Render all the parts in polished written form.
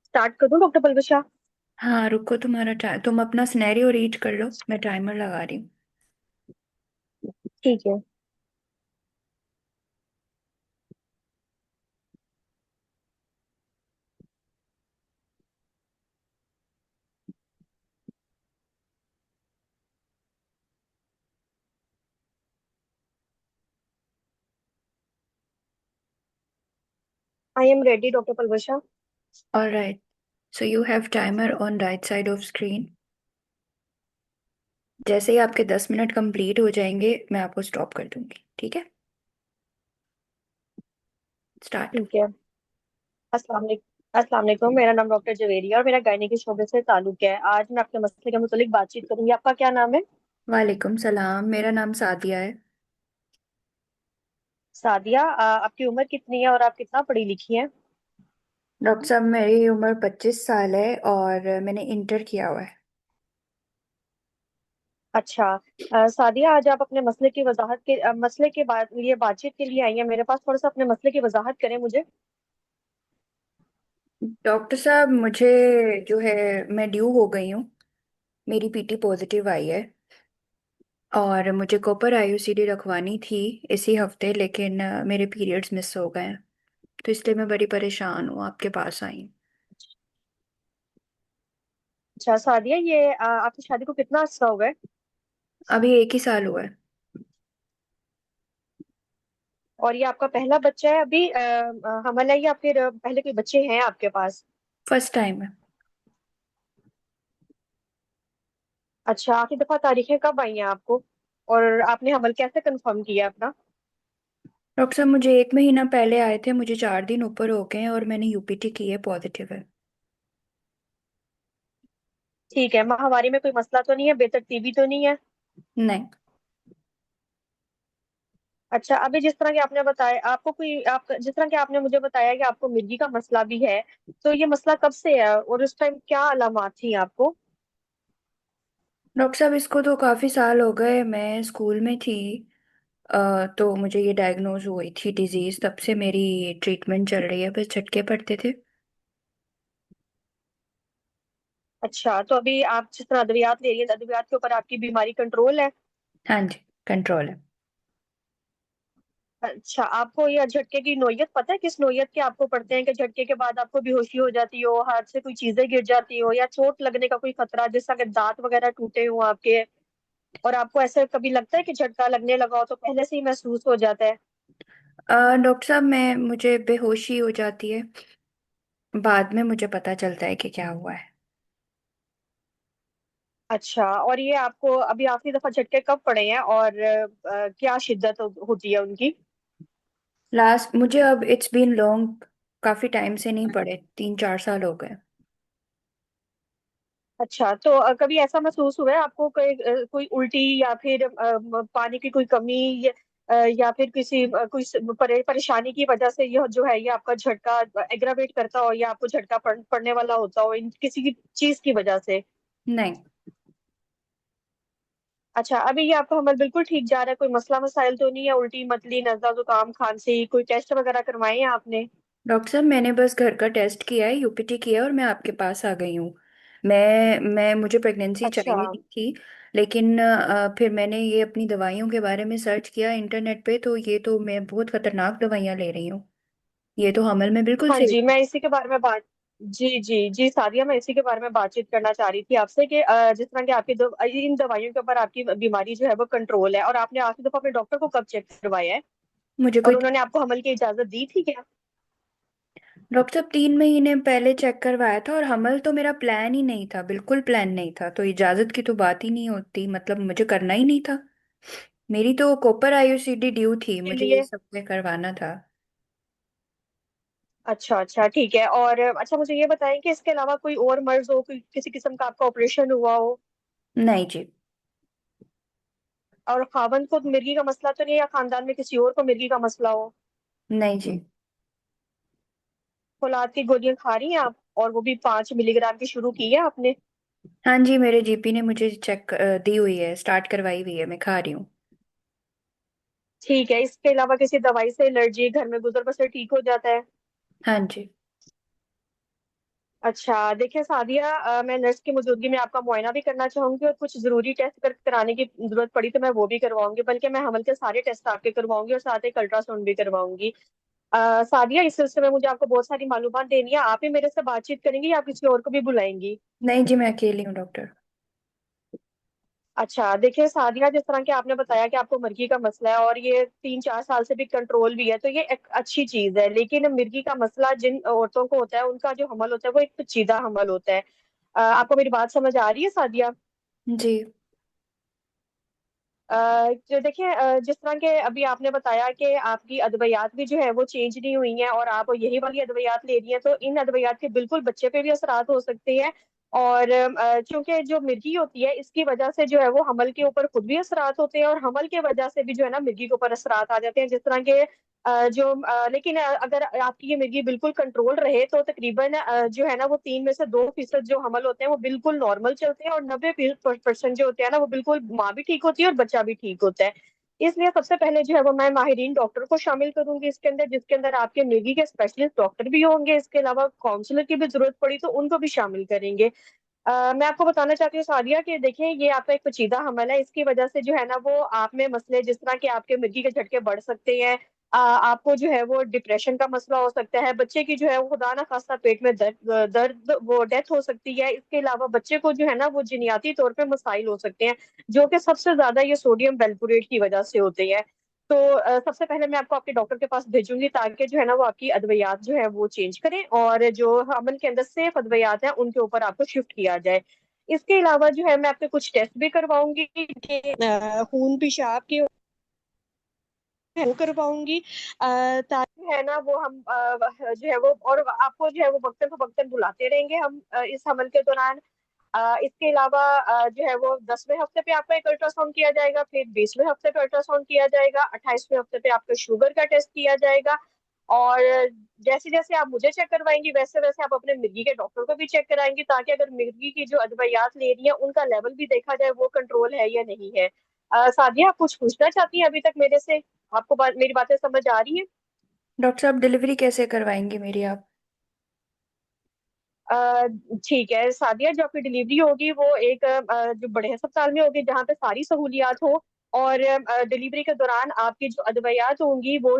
Start कर दूं doctor पलविशा? हाँ, रुको। तुम अपना सिनेरियो रीड कर लो, मैं टाइमर लगा रही हूँ। ठीक है। I am ready doctor Palwisha. Alright. So you have timer on right side of screen. जैसे ही आपके 10 मिनट कंप्लीट हो जाएंगे मैं आपको स्टॉप कर दूंगी, ठीक है? स्टार्ट। ठीक है। अस्सलाम वालेकुम। मेरा नाम डॉक्टर जवेरिया और मेरा गायनी के शोबे से ताल्लुक है। आज मैं आपके मसले के मुतालिक बातचीत करूंगी। आपका क्या नाम है? वालेकुम सलाम, मेरा नाम सादिया है। सादिया। आपकी उम्र कितनी है और आप कितना पढ़ी लिखी हैं? डॉक्टर साहब, मेरी उम्र 25 साल है और मैंने इंटर किया हुआ है। अच्छा। सादिया, आज आप अपने मसले की वजाहत के मसले के बाद लिए बातचीत के लिए आई हैं मेरे पास। थोड़ा सा अपने मसले की वजाहत करें मुझे। डॉक्टर साहब, मुझे जो है, मैं ड्यू हो गई हूँ। मेरी पीटी पॉजिटिव आई है और मुझे कॉपर आईयूसीडी रखवानी थी इसी हफ्ते, लेकिन मेरे पीरियड्स मिस हो गए हैं। तो इसलिए मैं बड़ी परेशान हूँ, आपके पास आई हूँ। अच्छा सादिया, ये आपकी शादी को कितना अर्सा हुआ है? अभी 1 ही साल हुआ है। और ये आपका पहला बच्चा है अभी हमला है, या फिर पहले कोई बच्चे हैं आपके पास? फर्स्ट टाइम है। अच्छा, आखिरी दफा तारीखें कब आई हैं आपको? और आपने हमल कैसे कंफर्म किया अपना? डॉक्टर साहब, मुझे 1 महीना पहले आए थे, मुझे 4 दिन ऊपर हो गए हैं और मैंने यूपीटी की है, पॉजिटिव है। ठीक है, माहवारी में कोई मसला तो नहीं है, बेतरतीबी तो नहीं है? नहीं। अच्छा, अभी जिस तरह के आपने बताया, आपको कोई आप जिस तरह के आपने मुझे बताया कि आपको मिर्गी का मसला भी है, तो ये मसला कब से है और उस टाइम क्या अलामात थी आपको? डॉक्टर साहब, इसको तो काफ़ी साल हो गए, मैं स्कूल में थी। तो मुझे ये डायग्नोज हुई थी डिजीज़, तब से मेरी ट्रीटमेंट चल रही है, बस झटके पड़ते थे। अच्छा, तो अभी आप जिस तरह अद्वियात ले रही है, अद्वियात के ऊपर आपकी बीमारी कंट्रोल है? हाँ जी, कंट्रोल है। अच्छा, आपको ये झटके की नोयत पता है, किस नोयत के आपको पड़ते हैं कि झटके के बाद आपको बेहोशी हो जाती हो, हाथ से कोई चीजें गिर जाती हो, या चोट लगने का कोई खतरा, जैसा कि दांत वगैरह टूटे हो आपके? और आपको ऐसे कभी लगता है कि झटका लगने लगा हो तो पहले से ही महसूस हो जाता है? डॉक्टर साहब, मैं मुझे बेहोशी हो जाती है, बाद में मुझे पता चलता है कि क्या हुआ है। अच्छा, और ये आपको अभी आखिरी दफा झटके कब पड़े हैं और क्या शिद्दत होती है उनकी? लास्ट मुझे अब इट्स बीन लॉन्ग, काफी टाइम से नहीं पड़े, 3-4 साल हो गए। अच्छा, तो कभी ऐसा महसूस हुआ है आपको कोई उल्टी, या फिर पानी की कोई कमी, या फिर किसी परेशानी की वजह से यह जो है ये आपका झटका एग्रावेट करता हो, या आपको झटका पड़ने वाला होता हो इन किसी की चीज की वजह से? नहीं। अच्छा, अभी ये आपका हमल बिल्कुल ठीक जा रहा है, कोई मसला मसाइल तो नहीं है? उल्टी, मतली, नजला, जुकाम, खांसी, कोई टेस्ट वगैरह करवाए हैं आपने? डॉक्टर साहब, मैंने बस घर का टेस्ट किया है, यूपीटी किया है और मैं आपके पास आ गई हूँ। मैं मुझे प्रेगनेंसी अच्छा। चाहिए नहीं थी, लेकिन फिर मैंने ये अपनी दवाइयों के बारे में सर्च किया इंटरनेट पे, तो ये तो मैं बहुत खतरनाक दवाइयाँ ले रही हूँ। ये तो हमल में बिल्कुल हाँ सही। जी, मैं इसी के बारे में बात जी जी जी सादिया, मैं इसी के बारे में बातचीत करना चाह रही थी आपसे कि जिस तरह की आपकी इन दवाइयों के ऊपर आपकी बीमारी जो है वो कंट्रोल है, और आपने आखिरी दफा अपने डॉक्टर को कब चेक करवाया है? मुझे और कोई उन्होंने आपको हमल की इजाजत दी थी क्या? डॉक्टर साहब, 3 महीने पहले चेक करवाया था और हमल तो मेरा प्लान ही नहीं था, बिल्कुल प्लान नहीं था, तो इजाजत की तो बात ही नहीं होती, मतलब मुझे करना ही नहीं था। मेरी तो कॉपर आईयूसीडी ड्यू थी, के मुझे ये लिए? सब में करवाना था। अच्छा अच्छा, ठीक है। और अच्छा, मुझे ये बताएं कि इसके अलावा कोई और मर्ज हो, कोई किसी किस्म का आपका ऑपरेशन हुआ हो? नहीं जी। और खावन को मिर्गी का मसला तो नहीं है, या खानदान में किसी और को मिर्गी का मसला हो? नहीं जी। फौलाद की गोलियां खा रही हैं आप, और वो भी 5 मिलीग्राम की शुरू की है आपने? हाँ जी, मेरे जीपी ने मुझे चेक दी हुई है, स्टार्ट करवाई हुई है, मैं खा रही हूँ। ठीक है, इसके अलावा किसी दवाई से एलर्जी घर में गुजर बसर ठीक हो जाता है? हाँ जी। अच्छा देखिए सादिया, मैं नर्स की मौजूदगी में आपका मुआयना भी करना चाहूंगी, और कुछ जरूरी टेस्ट कराने की जरूरत पड़ी तो मैं वो भी करवाऊंगी, बल्कि मैं हमल के सारे टेस्ट आपके करवाऊंगी और साथ एक अल्ट्रासाउंड भी करवाऊंगी। सादिया, इस सिलसिले में मुझे आपको बहुत सारी मालूमात देनी है। आप ही मेरे से बातचीत करेंगी या किसी और को भी बुलाएंगी? नहीं जी, मैं अकेली हूँ डॉक्टर। अच्छा देखिए सादिया, जिस तरह के आपने बताया कि आपको मिर्गी का मसला है और ये 3-4 साल से भी कंट्रोल भी है, तो ये एक अच्छी चीज है। लेकिन मिर्गी का मसला जिन औरतों को होता है, उनका जो हमल होता है वो एक पेचीदा हमल होता है। आपको मेरी बात समझ आ रही है सादिया? जी। जो देखिए, जिस तरह के अभी आपने बताया कि आपकी अद्वियात भी जो है वो चेंज नहीं हुई हैं और आप यही वाली अद्वियात ले रही हैं, तो इन अद्वियात के बिल्कुल बच्चे पे भी असरात हो सकते हैं। और चूंकि जो मिर्गी होती है, इसकी वजह से जो है वो हमल के ऊपर खुद भी असरात होते हैं, और हमल के वजह से भी जो है ना मिर्गी के ऊपर असरात आ जाते हैं। जिस तरह के लेकिन अगर आपकी ये मिर्गी बिल्कुल कंट्रोल रहे तो तकरीबन जो है ना वो 3 में से 2% जो हमल होते हैं वो बिल्कुल नॉर्मल चलते हैं, और 90% जो होते हैं ना वो बिल्कुल माँ भी ठीक होती है और बच्चा भी ठीक होता है। इसलिए सबसे पहले जो है वो मैं माहिरीन डॉक्टर को शामिल करूंगी इसके अंदर, जिसके अंदर आपके मिर्गी के स्पेशलिस्ट डॉक्टर भी होंगे। इसके अलावा काउंसलर की भी जरूरत पड़ी तो उनको भी शामिल करेंगे। मैं आपको बताना चाहती हूँ सादिया कि देखें, ये आपका एक पेचीदा हमल है। इसकी वजह से जो है ना वो आप में मसले, जिस तरह के आपके मिर्गी के झटके बढ़ सकते हैं, आपको जो है वो डिप्रेशन का मसला हो सकता है, बच्चे की जो है वो खुदा ना खास्ता पेट में दर्द दर्द वो डेथ हो सकती है। इसके अलावा बच्चे को जो है ना वो जिनियाती तौर पे मसाइल हो सकते हैं, जो कि सबसे ज्यादा ये सोडियम वेलपुरेट की वजह से होते हैं। तो सबसे पहले मैं आपको आपके डॉक्टर के पास भेजूंगी, ताकि जो है ना वो आपकी अद्वियात जो है वो चेंज करें, और जो हमल के अंदर सेफ अद्वियात हैं उनके ऊपर आपको शिफ्ट किया जाए। इसके अलावा जो है मैं आपके कुछ टेस्ट भी करवाऊंगी कि खून पेशाब के वो करवाऊंगी, ताकि है ना वो हम जो है वो, और आपको जो है वो वक्तन फवक्तन बुलाते रहेंगे हम इस हमल के दौरान। इसके अलावा जो है वो 10वें हफ्ते पे आपका एक अल्ट्रासाउंड किया जाएगा, फिर 20वें हफ्ते पे अल्ट्रासाउंड किया जाएगा, 28वें हफ्ते पे आपका शुगर का टेस्ट किया जाएगा। और जैसे जैसे आप मुझे चेक करवाएंगी, वैसे वैसे आप अपने मिर्गी के डॉक्टर को भी चेक कराएंगी, ताकि अगर मिर्गी की जो अदवियात ले रही है उनका लेवल भी देखा जाए वो कंट्रोल है या नहीं है। सादिया, आप कुछ पूछना चाहती हैं अभी तक मेरे से? आपको मेरी बातें समझ आ रही हैं? डॉक्टर साहब, डिलीवरी कैसे करवाएंगे मेरी आप? अ, ठीक है सादिया, जो आपकी डिलीवरी होगी वो एक जो बड़े अस्पताल में होगी, जहाँ पे सारी सहूलियात हो। और डिलीवरी के दौरान आपकी जो अदवियात होंगी वो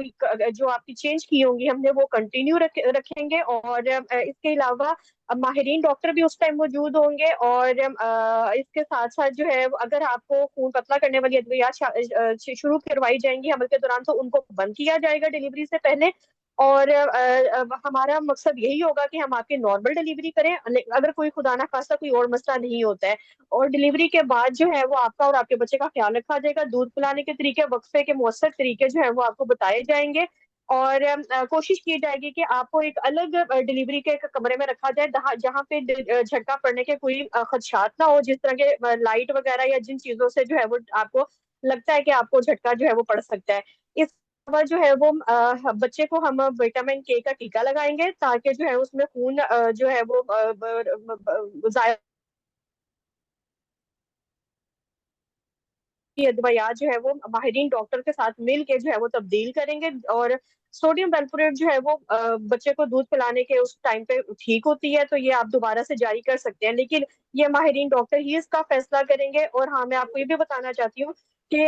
जो आपकी चेंज की होंगी हमने वो कंटिन्यू रखेंगे। और इसके अलावा माहिरीन डॉक्टर भी उस टाइम मौजूद होंगे। और इसके साथ साथ जो है अगर आपको खून पतला करने वाली अद्वियात शुरू करवाई जाएंगी हमल के दौरान, तो उनको बंद किया जाएगा डिलीवरी से पहले। और हमारा मकसद यही होगा कि हम आपकी नॉर्मल डिलीवरी करें, अगर कोई खुदा ना खास्ता कोई और मसला नहीं होता है। और डिलीवरी के बाद जो है वो आपका और आपके बच्चे का ख्याल रखा जाएगा। दूध पिलाने के तरीके, वक्फे के मौसर तरीके जो है वो आपको बताए जाएंगे। और कोशिश की जाएगी कि आपको एक अलग डिलीवरी के एक कमरे में रखा जाए, जहाँ पे झटका पड़ने के कोई खदशात ना हो, जिस तरह के लाइट वगैरह या जिन चीजों से जो है वो आपको लगता है कि आपको झटका जो है वो पड़ सकता है। इस अलावा जो है वो बच्चे को हम विटामिन के का टीका लगाएंगे, ताकि जो है उसमें खून जो है वो जाया की अदवायात जो है वो माहिरीन डॉक्टर के साथ मिल के जो है वो तब्दील करेंगे। और सोडियम वेलपुरेट जो है वो बच्चे को दूध पिलाने के उस टाइम पे ठीक होती है, तो ये आप दोबारा से जारी कर सकते हैं, लेकिन ये माहिरीन डॉक्टर ही इसका फैसला करेंगे। और हाँ, मैं आपको ये भी बताना चाहती हूँ कि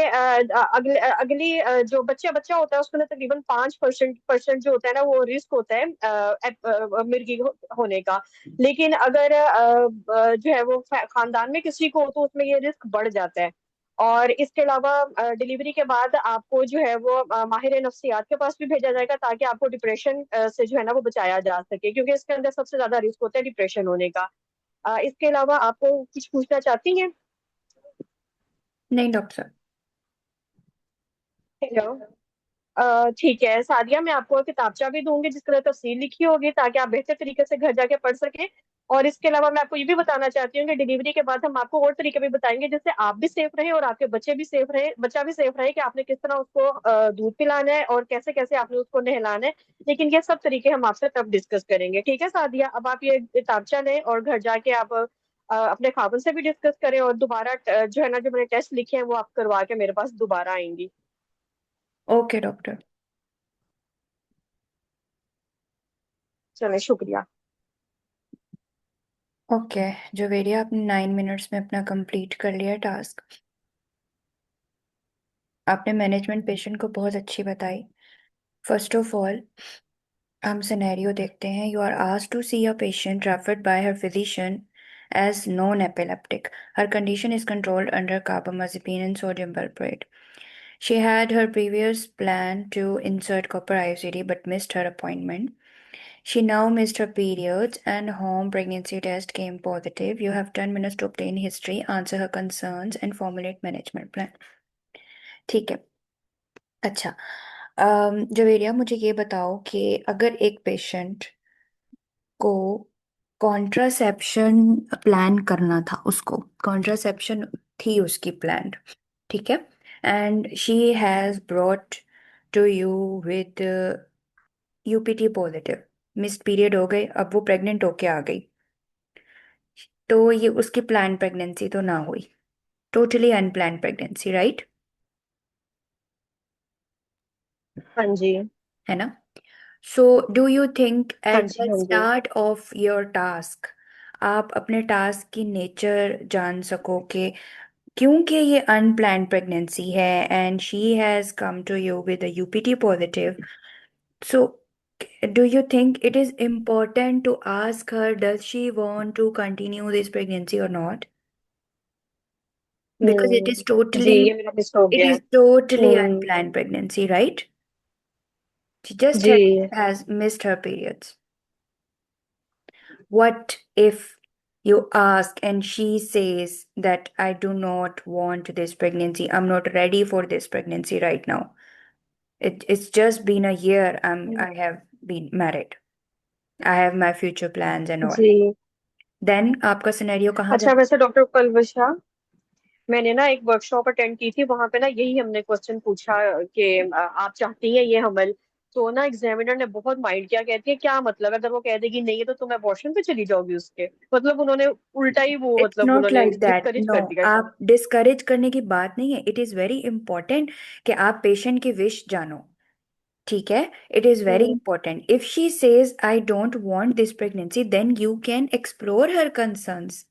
अगली जो बच्चा बच्चा होता है उसके अंदर तकरीबन 5% जो होता है ना वो रिस्क होता है मिर्गी होने का। लेकिन अगर जो है वो खानदान में किसी को हो तो उसमें ये रिस्क बढ़ जाता है। और इसके अलावा डिलीवरी के बाद आपको जो है वो माहिर नफ्सियात के पास भी भेजा जाएगा, ताकि आपको डिप्रेशन से जो है ना वो बचाया जा सके, क्योंकि इसके अंदर सबसे ज्यादा रिस्क होता है डिप्रेशन होने का। इसके अलावा आपको कुछ पूछना चाहती हैं? नहीं डॉक्टर साहब। हेलो। ठीक है सादिया, मैं आपको किताबचा भी दूंगी जिसके अंदर तफसील लिखी होगी, ताकि आप बेहतर तरीके से घर जाके पढ़ सकें। और इसके अलावा मैं आपको ये भी बताना चाहती हूँ कि डिलीवरी के बाद हम आपको और तरीके भी बताएंगे, जिससे आप भी सेफ रहे और आपके बच्चे भी सेफ रहे, बच्चा भी सेफ रहे, कि आपने किस तरह उसको दूध पिलाना है और कैसे कैसे आपने उसको नहलाना है। लेकिन ये सब तरीके हम आपसे तब डिस्कस करेंगे। ठीक है सादिया, अब आप ये किताबचा लें और घर जाके आप अपने खाबन से भी डिस्कस करें, और दोबारा जो है ना जो मैंने टेस्ट लिखे हैं वो आप करवा के मेरे पास दोबारा आएंगी। Okay doctor. चलें, शुक्रिया। ओके जोवेरिया, आपने 9 मिनट्स में अपना कंप्लीट कर लिया टास्क। आपने मैनेजमेंट पेशेंट को बहुत अच्छी बताई। फर्स्ट ऑफ ऑल हम सिनेरियो देखते हैं। You are asked to see a patient referred by her physician as non-epileptic. Her condition is controlled under carbamazepine and sodium valproate. She had her previous plan to insert copper IUCD but missed her appointment. She now missed her periods and home pregnancy test came positive. You have 10 minutes to obtain history, answer her concerns and formulate management plan. ठीक है। अच्छा, जवेरिया मुझे ये बताओ कि अगर एक patient को कॉन्ट्रासेप्शन प्लान करना था, उसको कॉन्ट्रासेप्शन थी उसकी प्लान, ठीक है, and she has brought to you with UPT positive, missed period हो गए, अब वो प्रेग्नेंट होके आ गई, तो ये उसकी प्लान प्रेगनेंसी तो ना हुई, टोटली अनप्लान प्रेगनेंसी, राइट? हाँ जी। है ना? सो डू यू थिंक हाँ एट जी। द हाँ जी। स्टार्ट ऑफ योर टास्क आप अपने टास्क की नेचर जान सको कि क्योंकि ये अनप्लान्ड प्रेगनेंसी है and she has come to you with a UPT positive, so do you think it is important to ask her does she want to continue this pregnancy or not? Because it is जी, totally ये मेरा miss हो it गया है। is totally hmm. unplanned pregnancy, right? She just जी। has missed her periods. What if you ask and she says that I do not want this pregnancy, I'm not ready for this pregnancy right now. It's just been a year I have been married. I have my future plans and all. जी। Then आपका scenario कहाँ अच्छा, जाए? वैसे doctor कलवशा, मैंने ना एक workshop attend की थी, वहां पे ना यही हमने क्वेश्चन पूछा कि आप चाहती हैं ये हमल। तो ना एग्जामिनर ने बहुत माइंड किया, कहती है क्या मतलब है, अगर वो कह देगी नहीं है तो तुम अबॉर्शन पे चली जाओगी उसके, मतलब उन्होंने उल्टा ही वो, इट्स मतलब नॉट उन्होंने लाइक दैट, डिस्करेज नो। कर दिया शायद। आप डिस्करेज करने की बात नहीं है। इट इज वेरी इंपॉर्टेंट कि आप पेशेंट की विश जानो, ठीक है? It is very hmm. Important. If she says I don't want this pregnancy then you can explore her concerns.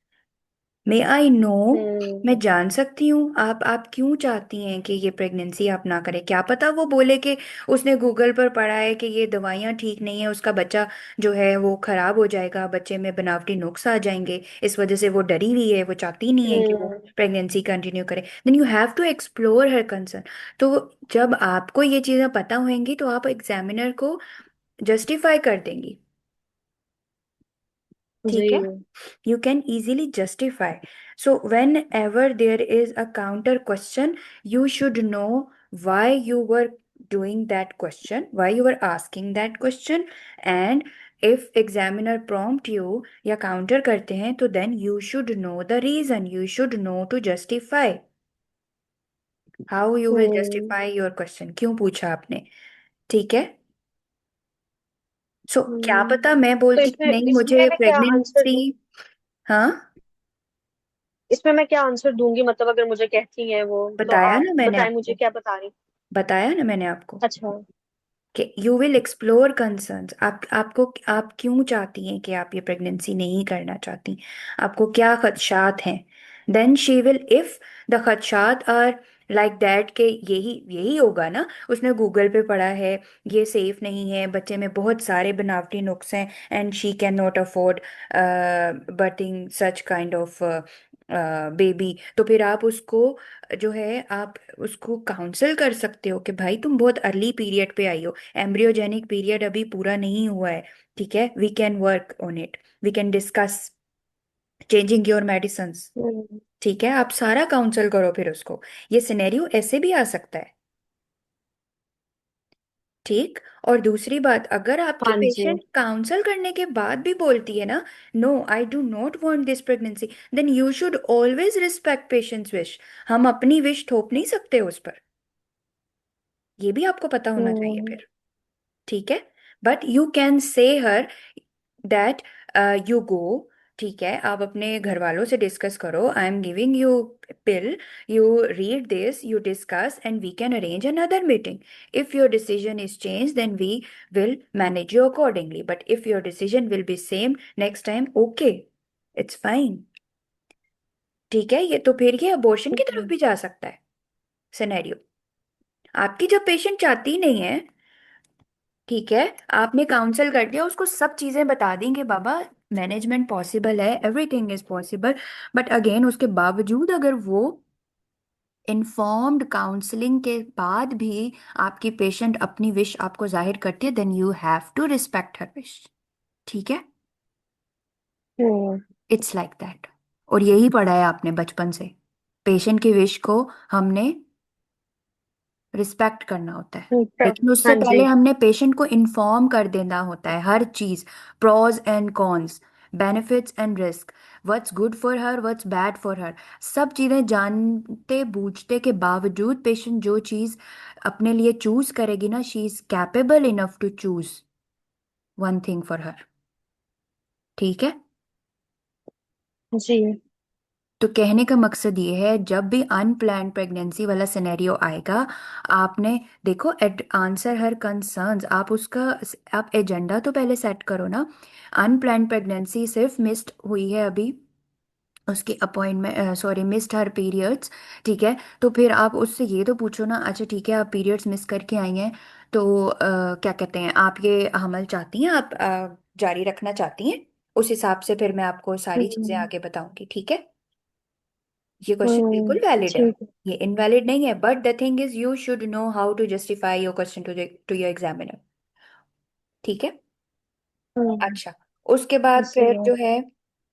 May I know, मैं हम्म। जान सकती हूँ आप क्यों चाहती हैं कि ये प्रेगनेंसी आप ना करें? क्या पता वो बोले कि उसने गूगल पर पढ़ा है कि ये दवाइयाँ ठीक नहीं है, उसका बच्चा जो है वो खराब हो जाएगा, बच्चे में बनावटी नुक्स आ जाएंगे, इस वजह से वो डरी हुई है, वो चाहती नहीं है कि वो हम्म। प्रेगनेंसी कंटिन्यू करे। Then you have to explore her concern. तो जब आपको ये चीज़ें पता होंगी तो आप एग्जामिनर को जस्टिफाई कर देंगी, जी। ठीक है? You can easily justify. So, whenever there is a counter question, you should know why you were doing that question, why you were asking that question, and if examiner prompt you या counter करते हैं तो then you should know the reason, you should know to justify how you will hmm. justify your question, क्यों पूछा आपने, ठीक है? सो क्या हम्म। पता मैं तो बोलती कि इसमें नहीं इसमें मुझे मैं क्या आंसर प्रेगनेंसी। दूं? हाँ, इसमें मैं क्या आंसर दूंगी, मतलब अगर मुझे कहती हैं वो, तो बताया आप ना मैंने बताएं मुझे आपको, क्या बता रही। बताया ना मैंने आपको अच्छा। कि यू विल एक्सप्लोर कंसर्न्स। आपको आप क्यों चाहती हैं कि आप ये प्रेगनेंसी नहीं करना चाहती, आपको क्या खदशात हैं? Then she will, if the खदशात आर लाइक दैट के यही यही होगा ना, उसने गूगल पे पढ़ा है ये सेफ नहीं है, बच्चे में बहुत सारे बनावटी नुक्स हैं and she can not afford butting such kind of baby, तो फिर आप उसको जो है आप उसको काउंसल कर सकते हो कि भाई तुम बहुत अर्ली पीरियड पे आई हो, एम्ब्रियोजेनिक पीरियड अभी पूरा नहीं हुआ है, ठीक है? We can work on it, we can discuss changing your medicines, hmm. ठीक है? आप सारा काउंसल करो फिर उसको। ये सिनेरियो ऐसे भी आ सकता है, ठीक? और दूसरी बात, अगर आपकी हाँ जी। पेशेंट काउंसल करने के बाद भी बोलती है ना no I do not want this pregnancy, then you should always respect patients wish. हम अपनी विश थोप नहीं सकते उस पर, ये भी आपको पता होना चाहिए हम्म। फिर, ठीक है? But you can say her that you go, ठीक है? आप अपने घर वालों से डिस्कस करो, I am giving you pill, you read this, you discuss and we can arrange another meeting. If your decision is change then we will manage you accordingly, but if your decision will be same next time, okay, it's fine. ठीक है, ये तो फिर ये abortion की तरफ हम्म। भी जा सकता है सिनेरियो। आपकी जब पेशेंट चाहती नहीं है, ठीक है, आपने काउंसल कर दिया, उसको सब चीजें बता देंगे बाबा, मैनेजमेंट पॉसिबल है, everything is possible, but again उसके बावजूद अगर वो इन्फॉर्म्ड काउंसलिंग के बाद भी आपकी पेशेंट अपनी विश आपको जाहिर करती है, then you have to respect her wish. ठीक है, हम्म। It's like that. और यही पढ़ा है आपने बचपन से, पेशेंट की विश को हमने रिस्पेक्ट करना होता है। लेकिन उससे हाँ पहले जी। हमने पेशेंट को इन्फॉर्म कर देना होता है हर चीज, pros and cons, benefits and risk, what's good for her, what's bad for her. सब चीजें जानते बूझते के बावजूद पेशेंट जो चीज अपने लिए चूज करेगी ना, she is capable enough to choose one thing for her. ठीक है, जी। तो कहने का मकसद ये है, जब भी अनप्लान्ड प्रेगनेंसी वाला सिनेरियो आएगा, आपने देखो एट आंसर हर कंसर्न्स, आप उसका आप एजेंडा तो पहले सेट करो ना। अनप्लान्ड प्रेगनेंसी सिर्फ मिस्ड हुई है अभी, उसकी अपॉइंटमेंट, सॉरी, मिस्ड हर पीरियड्स। ठीक है, तो फिर आप उससे ये तो पूछो ना, अच्छा ठीक है आप पीरियड्स मिस करके आई हैं, तो क्या कहते हैं, आप ये हमल चाहती हैं, आप जारी रखना चाहती हैं? उस हिसाब से फिर मैं आपको सारी चीजें हम्म। आगे बताऊंगी। ठीक है, ये क्वेश्चन बिल्कुल वैलिड है, ठीक है। ये इनवैलिड नहीं है, but the thing is you should know how to justify your question to your examiner. ठीक है। अच्छा, उसके बाद जी। फिर जो है,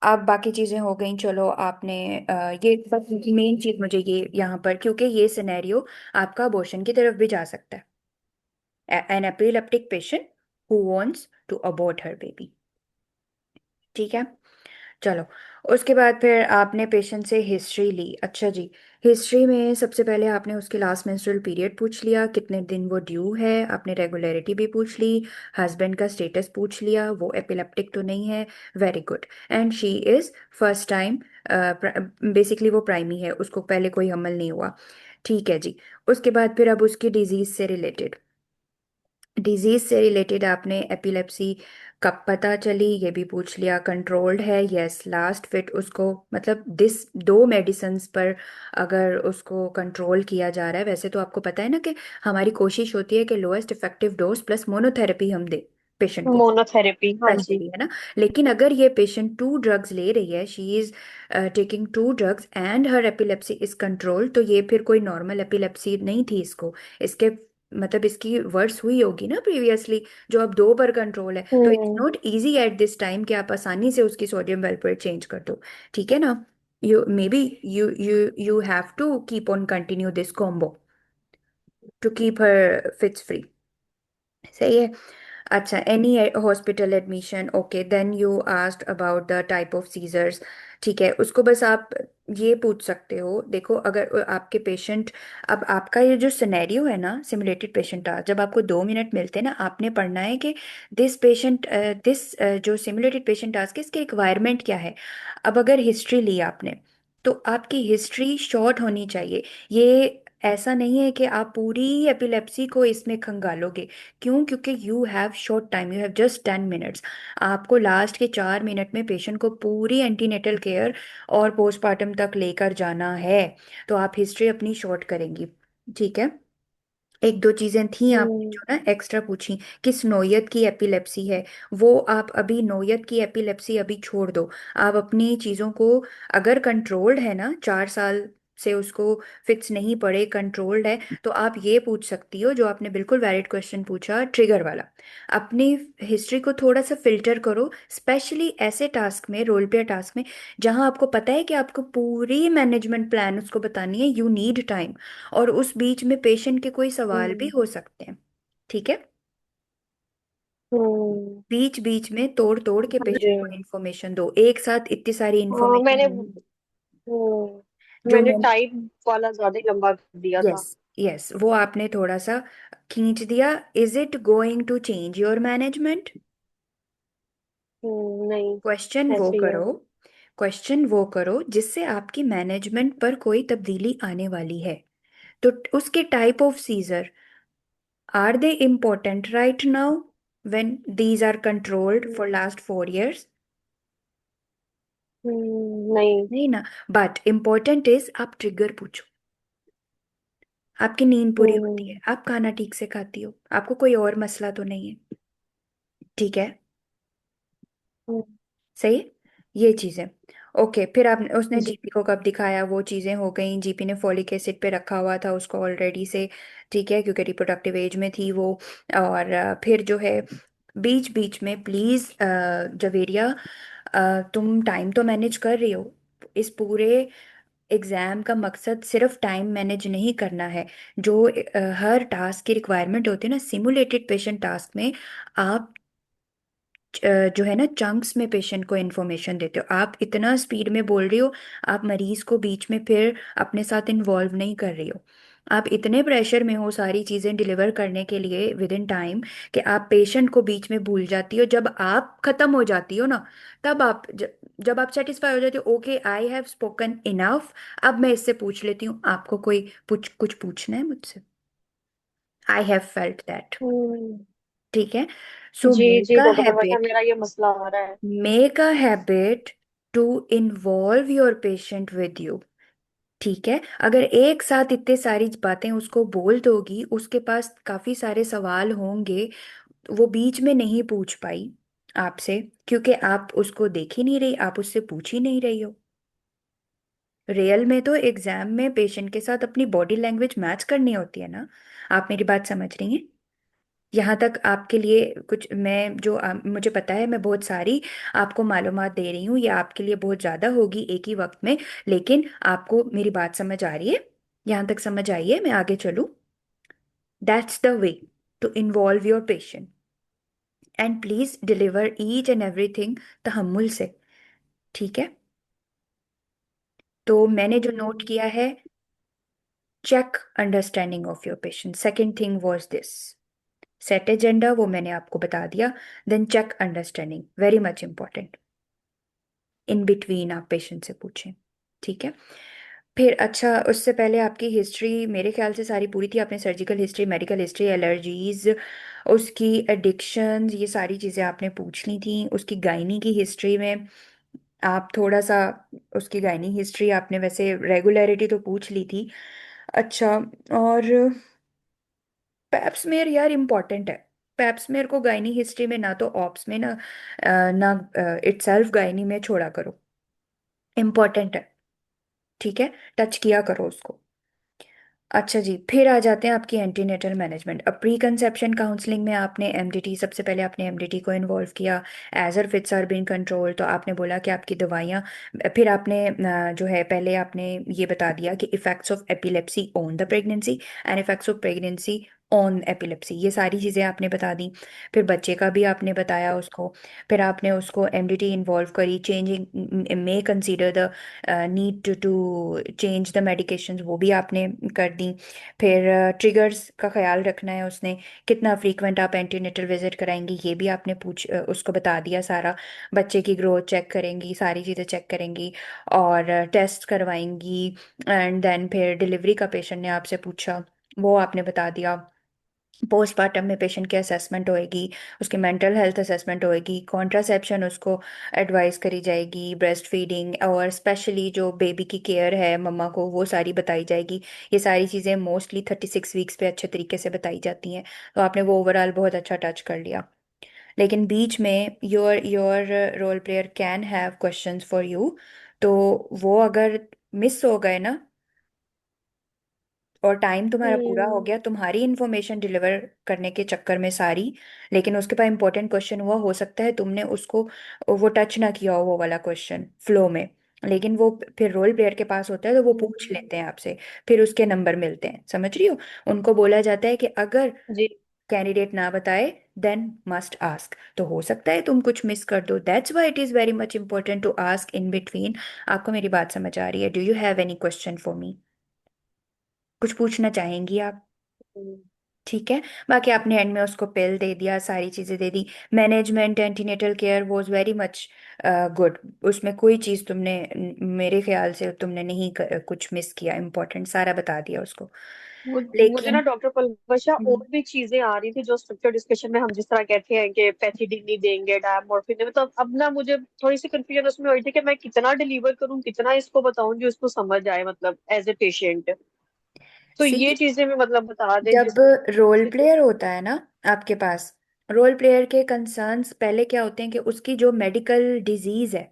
अब बाकी चीजें हो गई, चलो आपने ये बस मेन चीज मुझे ये यहाँ पर, क्योंकि ये सिनेरियो आपका अबॉर्शन की तरफ भी जा सकता है, an epileptic patient who wants to abort her baby. ठीक है, चलो, उसके बाद फिर आपने पेशेंट से हिस्ट्री ली। अच्छा जी, हिस्ट्री में सबसे पहले आपने उसके लास्ट मेंस्ट्रुअल पीरियड पूछ लिया, कितने दिन वो ड्यू है, आपने रेगुलरिटी भी पूछ ली, हस्बैंड का स्टेटस पूछ लिया, वो एपिलेप्टिक तो नहीं है, very good, and she is first time, basically वो प्राइमी है, उसको पहले कोई हमल नहीं हुआ। ठीक है जी, उसके बाद फिर अब उसकी डिजीज से रिलेटेड, डिजीज से रिलेटेड आपने एपिलेप्सी कब पता चली ये भी पूछ लिया, कंट्रोल्ड है, यस, लास्ट फिट उसको, मतलब दिस दो मेडिसिन्स पर अगर उसको कंट्रोल किया जा रहा है, वैसे तो आपको पता है ना कि हमारी कोशिश होती है कि lowest effective dose plus monotherapy हम दे पेशेंट को, मोनोथेरेपी, हाँ जी। स्पेशली, है ना। लेकिन अगर ये पेशेंट टू ड्रग्स ले रही है, she is taking two drugs and her epilepsy is control, तो ये फिर कोई नॉर्मल एपिलेप्सी नहीं थी इसको, इसके मतलब इसकी वर्स हुई होगी ना प्रीवियसली, जो अब दो पर कंट्रोल है, तो it's hmm. Not easy at this time कि आप आसानी से उसकी सोडियम वेलपोरेट चेंज कर दो। ठीक है ना, you may be you have to keep on continue this combo to keep her fits free. सही है। अच्छा, any hospital admission, okay, then you asked about the type of seizures. ठीक है, उसको बस आप ये पूछ सकते हो, देखो अगर आपके पेशेंट, अब आपका ये जो सिनेरियो है ना, सिमुलेटेड पेशेंट टास्क, जब आपको 2 मिनट मिलते हैं ना, आपने पढ़ना है कि दिस पेशेंट, दिस जो सिमुलेटेड पेशेंट टास्क है, इसकी रिक्वायरमेंट क्या है। अब अगर हिस्ट्री ली आपने, तो आपकी हिस्ट्री शॉर्ट होनी चाहिए। ये ऐसा नहीं है कि आप पूरी एपिलेप्सी को इसमें खंगालोगे, क्यों? क्योंकि you have short time, you have just 10 minutes, आपको लास्ट के 4 मिनट में पेशेंट को पूरी एंटीनेटल केयर और पोस्टमार्टम तक लेकर जाना है, तो आप हिस्ट्री अपनी शॉर्ट करेंगी। ठीक है, एक दो चीजें थी आपने हम्म। जो ना एक्स्ट्रा पूछी, किस नोयत की एपिलेप्सी है, वो आप अभी नोयत की एपिलेप्सी अभी छोड़ दो, आप अपनी चीजों को, अगर कंट्रोल्ड है ना, 4 साल से उसको फिक्स नहीं पड़े, कंट्रोल्ड है, तो आप ये पूछ सकती हो, जो आपने बिल्कुल वैलिड क्वेश्चन पूछा ट्रिगर वाला। अपनी हिस्ट्री को थोड़ा सा फिल्टर करो, स्पेशली ऐसे टास्क में, रोल प्ले टास्क में, जहां आपको पता है कि आपको पूरी मैनेजमेंट प्लान उसको बतानी है, यू नीड टाइम, और उस बीच में पेशेंट के कोई सवाल भी हम्म। हो सकते हैं। ठीक है, हम्म। बीच बीच में तोड़ तोड़ के हाँ जी। पेशेंट को इन्फॉर्मेशन दो, एक साथ इतनी सारी हाँ, इन्फॉर्मेशन। जो मैंने मैं, टाइप वाला ज्यादा ही लंबा कर दिया यस, था। यस, वो आपने थोड़ा सा खींच दिया। Is it going to change your management? नहीं, क्वेश्चन वो ऐसे ही है। करो, क्वेश्चन वो करो जिससे आपकी मैनेजमेंट पर कोई तब्दीली आने वाली है। तो उसके type of seizure, are they important right now when these are controlled for last 4 years? नहीं। नहीं ना। बट इम्पोर्टेंट इज आप ट्रिगर पूछो। आपकी नींद पूरी होती है, हम्म। आप खाना ठीक से खाती हो, आपको कोई और मसला तो नहीं है, ठीक है? हम्म, सही। ये चीज है। ओके, फिर आपने उसने जी। जीपी को कब दिखाया, वो चीजें हो गई। जीपी ने फॉलिक एसिड पे रखा हुआ था उसको ऑलरेडी से, ठीक है, क्योंकि रिप्रोडक्टिव एज में थी वो। और फिर जो है बीच बीच में प्लीज जवेरिया, तुम टाइम तो मैनेज कर रही हो। इस पूरे एग्जाम का मकसद सिर्फ टाइम मैनेज नहीं करना है। जो हर टास्क की रिक्वायरमेंट होती है ना, सिमुलेटेड पेशेंट टास्क में आप जो है ना चंक्स में पेशेंट को इन्फॉर्मेशन देते हो। आप इतना स्पीड में बोल रही हो, आप मरीज को बीच में फिर अपने साथ इन्वॉल्व नहीं कर रही हो। आप इतने प्रेशर में हो सारी चीजें डिलीवर करने के लिए विद इन टाइम, कि आप पेशेंट को बीच में भूल जाती हो। जब आप खत्म हो जाती हो ना, तब जब आप सेटिस्फाई हो जाती हो, okay I have spoken enough, अब मैं इससे पूछ लेती हूँ, आपको कोई कुछ पूछना है मुझसे? I have felt that. Hmm. ठीक है। सो जी मेक जी अ डॉक्टर, वरना हैबिट, मेरा ये मसला आ रहा है। Make a habit to involve your patient with you. ठीक है, अगर एक साथ इतने सारी बातें उसको बोल दोगी, उसके पास काफी सारे सवाल होंगे, वो बीच में नहीं पूछ पाई आपसे, क्योंकि आप उसको देख ही नहीं रही, आप उससे पूछ ही नहीं रही हो। रियल में तो एग्जाम में पेशेंट के साथ अपनी बॉडी लैंग्वेज मैच करनी होती है ना। आप मेरी बात समझ रही हैं? यहाँ तक आपके लिए कुछ मैं जो मुझे पता है, मैं बहुत सारी आपको मालूमात दे रही हूँ, ये आपके लिए बहुत ज़्यादा होगी एक ही वक्त में, लेकिन आपको मेरी बात समझ आ रही है? यहाँ तक समझ आई है? मैं आगे चलूँ? That's the way to involve your patient, and please deliver each and everything तहम्मुल से, ठीक है? तो मैंने जो नोट हम्म। किया है, check understanding of your patient. Second thing was this, set agenda, वो मैंने आपको बता दिया। Then check understanding, very much important. In between आप पेशेंट से पूछें, ठीक है? फिर अच्छा, उससे पहले आपकी हिस्ट्री मेरे ख्याल से सारी पूरी थी। आपने surgical history, medical history, allergies, उसकी एडिक्शंस, ये सारी चीज़ें आपने पूछ ली थी। उसकी गायनी की हिस्ट्री में आप थोड़ा सा, उसकी गायनी हिस्ट्री आपने वैसे रेगुलरिटी तो पूछ ली थी। अच्छा, और पैप्समेयर यार इम्पॉर्टेंट है। पैप्समेयर को गायनी हिस्ट्री में ना तो ऑप्स में ना ना इटसेल्फ गायनी में छोड़ा करो, इम्पॉर्टेंट है, ठीक है? टच किया करो उसको। अच्छा जी, फिर आ जाते हैं आपकी एंटीनेटल मैनेजमेंट। अब प्री कंसेप्शन काउंसलिंग में आपने एमडीटी, सबसे पहले आपने एमडीटी को इन्वॉल्व किया। As her fits are been control, तो आपने बोला कि आपकी दवाइयाँ, फिर आपने जो है पहले आपने ये बता दिया कि effects of epilepsy on the pregnancy and effects of pregnancy on epilepsy, ये सारी चीज़ें आपने बता दी। फिर बच्चे का भी आपने बताया उसको। फिर आपने उसको एमडीटी इन्वॉल्व करी, changing may consider the need to change the medications, वो भी आपने कर दी। फिर ट्रिगर्स का ख्याल रखना है उसने, कितना फ्रीक्वेंट आप एंटीनेटल विजिट कराएंगी, ये भी आपने उसको बता दिया सारा। बच्चे की ग्रोथ चेक करेंगी, सारी चीज़ें चेक करेंगी, और टेस्ट करवाएंगी। एंड देन फिर डिलीवरी का पेशेंट ने आपसे पूछा, वो आपने बता दिया। पोस्टमार्टम में पेशेंट की असेसमेंट होएगी, उसकी मेंटल हेल्थ असेसमेंट होएगी, कॉन्ट्रासेप्शन उसको एडवाइस करी जाएगी, ब्रेस्ट फीडिंग, और स्पेशली जो बेबी की केयर है मम्मा को, वो सारी बताई जाएगी। ये सारी चीज़ें मोस्टली 36 वीक्स पे अच्छे तरीके से बताई जाती हैं। तो आपने वो ओवरऑल बहुत अच्छा टच कर लिया। लेकिन बीच में your your role player can have questions for you, तो वो अगर मिस हो गए ना, और टाइम तुम्हारा पूरा हो हम्म। गया तुम्हारी इंफॉर्मेशन डिलीवर करने के चक्कर में सारी, लेकिन उसके पास इंपॉर्टेंट क्वेश्चन हुआ, हो सकता है तुमने उसको वो टच ना किया हो वो वाला क्वेश्चन फ्लो में, लेकिन वो फिर रोल प्लेयर के पास होता है तो वो पूछ हम्म, लेते हैं आपसे, फिर उसके नंबर मिलते हैं, समझ रही हो? उनको बोला जाता है कि अगर जी। कैंडिडेट ना बताए देन मस्ट आस्क, तो हो सकता है तुम कुछ मिस कर दो। That's why it is very much important to ask in between. आपको मेरी बात समझ आ रही है? Do you have any question for me? कुछ पूछना चाहेंगी आप? हम्म, ठीक है। बाकी आपने एंड में उसको पिल दे दिया, सारी चीजें दे दी। Management antenatal care was very much good. उसमें कोई चीज तुमने मेरे ख्याल से तुमने नहीं कुछ मिस किया, इंपॉर्टेंट सारा बता दिया उसको। मुझे ना लेकिन डॉक्टर पलवशा हम्म, और भी चीजें आ रही थी जो स्ट्रक्चर डिस्कशन में हम जिस तरह कहते हैं कि पैथिडीन देंगे, डायमोर्फिन, मतलब अब ना मुझे थोड़ी सी कंफ्यूजन उसमें हुई थी कि मैं कितना डिलीवर करूं, कितना इसको बताऊं जो इसको समझ आए, मतलब एज ए पेशेंट। तो सी ये चीजें भी मतलब बता दें जब रोल जिससे। प्लेयर होता है ना आपके पास, रोल प्लेयर के कंसर्न्स पहले क्या होते हैं कि उसकी जो मेडिकल डिजीज है,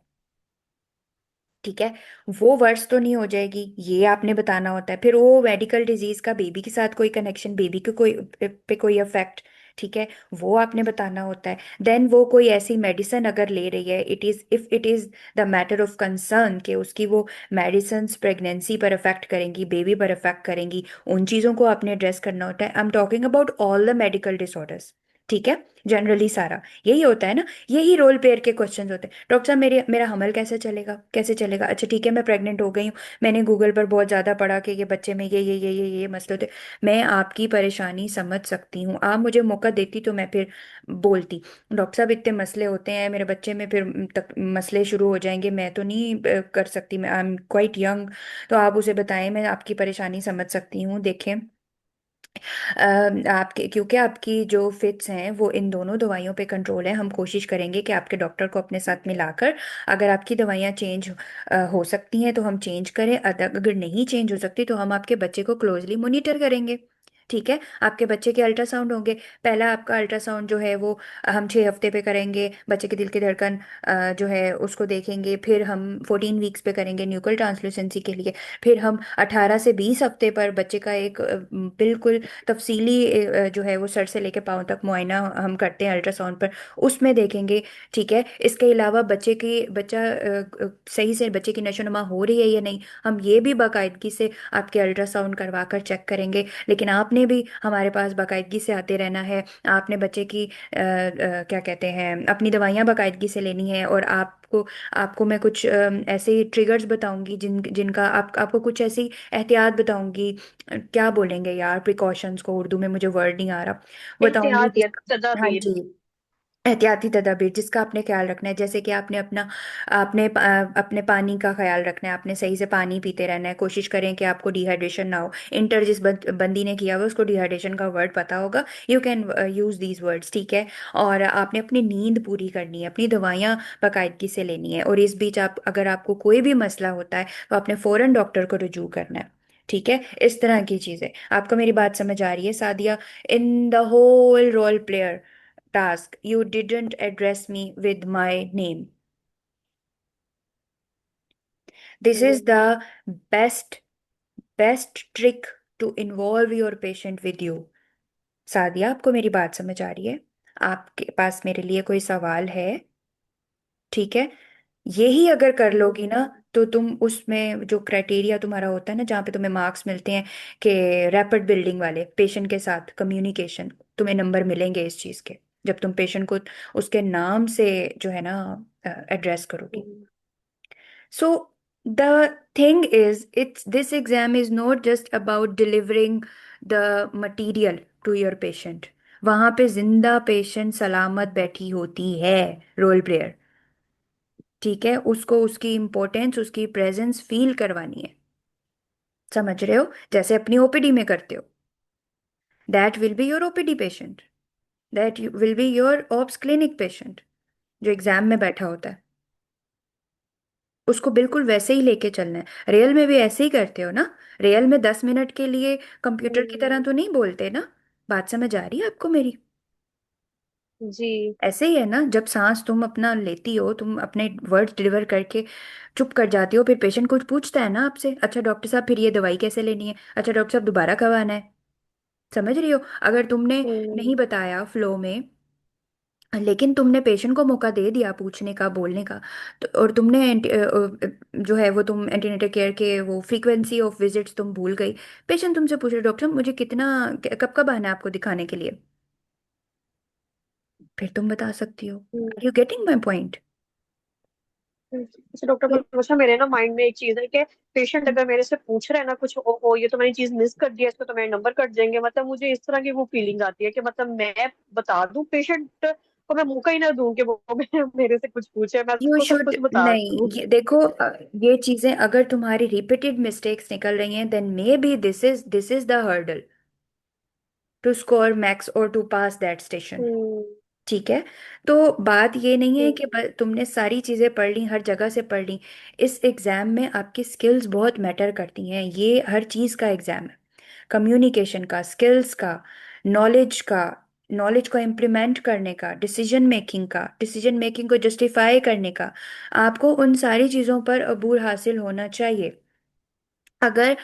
ठीक है, वो वर्स तो नहीं हो जाएगी, ये आपने बताना होता है। फिर वो मेडिकल डिजीज का बेबी के साथ कोई कनेक्शन, बेबी के कोई पे कोई इफेक्ट, ठीक है, वो आपने बताना होता है। देन वो कोई ऐसी मेडिसिन अगर ले रही है, it is if it is the matter of concern कि उसकी वो मेडिसिन प्रेगनेंसी पर इफेक्ट करेंगी, बेबी पर इफेक्ट करेंगी, उन चीजों को आपने एड्रेस करना होता है। I am talking about all the medical disorders, ठीक है, जनरली सारा यही होता है ना। यही रोल प्लेयर के क्वेश्चंस होते हैं। डॉक्टर साहब मेरा हमल कैसे चलेगा, कैसे चलेगा? अच्छा ठीक है, मैं प्रेग्नेंट हो गई हूँ, मैंने गूगल पर बहुत ज़्यादा पढ़ा कि ये बच्चे में ये मसले होते। मैं आपकी परेशानी समझ सकती हूँ, आप मुझे मौका देती तो मैं फिर बोलती, डॉक्टर साहब इतने मसले होते हैं मेरे बच्चे में, फिर तक मसले शुरू हो जाएंगे, मैं तो नहीं कर सकती, मैं आई एम क्वाइट यंग, तो आप उसे बताएं, मैं आपकी परेशानी समझ सकती हूँ। देखें, आपके क्योंकि आपकी जो फिट्स हैं वो इन दोनों दवाइयों पे कंट्रोल है, हम कोशिश करेंगे कि आपके डॉक्टर को अपने साथ मिलाकर, अगर आपकी दवाइयाँ चेंज हो सकती हैं तो हम चेंज करें, अगर नहीं चेंज हो सकती तो हम आपके बच्चे को क्लोजली मॉनिटर करेंगे। ठीक है, आपके बच्चे के अल्ट्रासाउंड होंगे। पहला आपका अल्ट्रासाउंड जो है वो हम 6 हफ्ते पे करेंगे, बच्चे के दिल की धड़कन जो है उसको देखेंगे। फिर हम 14 वीक्स पे करेंगे न्यूकल ट्रांसल्यूसेंसी के लिए। फिर हम 18 से 20 हफ्ते पर बच्चे का एक बिल्कुल तफसीली जो है वो सर से लेके पाँव तक मुआयना हम करते हैं अल्ट्रासाउंड पर, उसमें देखेंगे। ठीक है, इसके अलावा बच्चा सही से बच्चे की नशोनुमा हो रही है या नहीं, हम ये भी बाकायदगी से आपके अल्ट्रासाउंड करवा कर चेक करेंगे। लेकिन आपने भी हमारे पास बाकायदगी से आते रहना है। आपने बच्चे की क्या कहते हैं, अपनी दवाइयाँ बाकायदगी से लेनी है। और आपको आपको मैं कुछ ऐसे ट्रिगर्स बताऊंगी जिनका आपको कुछ ऐसी एहतियात बताऊंगी, क्या बोलेंगे यार प्रिकॉशंस को, उर्दू में मुझे वर्ड नहीं आ रहा, बताऊंगी एहतियात या जिसका, हाँ तदाबीर। जी, एहतियाती तदाबीर जिसका आपने ख्याल रखना है। जैसे कि आपने अपने पानी का ख्याल रखना है, आपने सही से पानी पीते रहना है, कोशिश करें कि आपको डिहाइड्रेशन ना हो। इंटर जिस बंदी ने किया हुआ उसको डिहाइड्रेशन का वर्ड पता होगा, you can use these words, ठीक है। और आपने अपनी नींद पूरी करनी है, अपनी दवाइयाँ बाकायदगी से लेनी है। और इस बीच आप अगर आपको कोई भी मसला होता है तो आपने फौरन डॉक्टर को रुजू करना है। ठीक है, इस तरह की चीजें। आपको मेरी बात समझ आ रही है Sadia? In the whole role player task, you didn't address me with my name. This is hmm, the best, best trick to involve your patient with you. Sadia, आपको मेरी बात समझ आ रही है? आपके पास मेरे लिए कोई सवाल है? ठीक है, यही अगर कर लोगी ना, तो तुम उसमें जो क्राइटेरिया तुम्हारा होता है ना, जहाँ पे तुम्हें मार्क्स मिलते हैं कि रैपिड बिल्डिंग वाले, पेशेंट के साथ कम्युनिकेशन, तुम्हें नंबर मिलेंगे इस चीज़ के, जब तुम पेशेंट को उसके नाम से जो है ना एड्रेस करोगी। हम्म, So the thing is, it's this exam is not just about delivering the material to your patient. वहां पे जिंदा पेशेंट सलामत बैठी होती है, रोल प्लेयर, ठीक है, उसको उसकी इम्पोर्टेंस, उसकी प्रेजेंस फील करवानी है। समझ रहे हो? जैसे अपनी ओपीडी में करते हो, that will be your OPD patient, that will be your ops clinic patient जो एग्जाम में बैठा होता है। उसको बिल्कुल वैसे ही लेके चलना है। रियल में भी ऐसे ही करते हो ना? रियल में 10 मिनट के लिए कंप्यूटर की तरह हम्म, तो नहीं बोलते ना? बात समझ आ रही है आपको मेरी? जी। ऐसे ही है ना, जब सांस तुम अपना लेती हो, तुम अपने वर्ड्स डिलीवर करके चुप कर जाती हो, फिर पेशेंट कुछ पूछता है ना आपसे, अच्छा डॉक्टर साहब फिर ये दवाई कैसे लेनी है, अच्छा डॉक्टर साहब दोबारा कब आना है। समझ रही हो? अगर तुमने हम्म, नहीं बताया फ्लो में, लेकिन तुमने पेशेंट को मौका दे दिया पूछने का, बोलने का, तो और तुमने जो है वो तुम एंटीनेटर केयर के वो फ्रीक्वेंसी ऑफ विजिट्स तुम भूल गई। पेशेंट तुमसे पूछ रहे, डॉक्टर साहब मुझे कितना, कब कब आना है आपको दिखाने के लिए, फिर तुम बता सकती हो। Hmm, are you getting my point? अच्छा डॉक्टर पलवशा, मेरे ना माइंड में एक चीज है कि पेशेंट अगर मेरे से पूछ रहे हैं ना कुछ, ओ ये तो मैंने चीज मिस कर दिया, इसको तो मेरे नंबर कट जाएंगे, मतलब मुझे इस तरह की वो फीलिंग आती है कि मतलब मैं बता दूं पेशेंट को मैं मौका ही ना दूं कि वो मेरे से कुछ पूछे, मैं यू उसको सब शुड, कुछ बता नहीं दूं। ये देखो, ये चीजें अगर तुम्हारी रिपीटेड मिस्टेक्स निकल रही हैं, then may be this is the hurdle to score max और टू पास दैट स्टेशन। हम्म। ठीक है। तो बात ये नहीं है कि हम्म। तुमने सारी चीजें पढ़ ली, हर जगह से पढ़ ली। इस एग्जाम में आपकी स्किल्स बहुत मैटर करती हैं, ये हर चीज का एग्जाम है। कम्युनिकेशन का, स्किल्स का, नॉलेज का, नॉलेज को इम्प्लीमेंट करने का, डिसीजन मेकिंग का, डिसीजन मेकिंग को जस्टिफाई करने का, आपको उन सारी चीजों पर अबूर हासिल होना चाहिए। अगर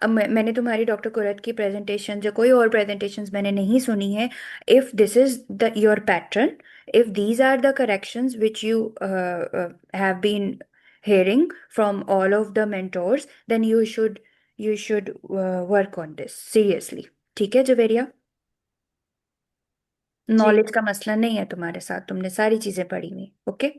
मैंने तुम्हारी डॉक्टर कुरैत की प्रेजेंटेशन या कोई और प्रेजेंटेशंस मैंने नहीं सुनी है, if this is the your pattern, if these are the corrections which you have been hearing from all of the mentors, then you should work on this seriously। ठीक है जवेरिया, जी। नॉलेज का मसला नहीं है तुम्हारे साथ, तुमने सारी चीजें पढ़ी हुई। ओके।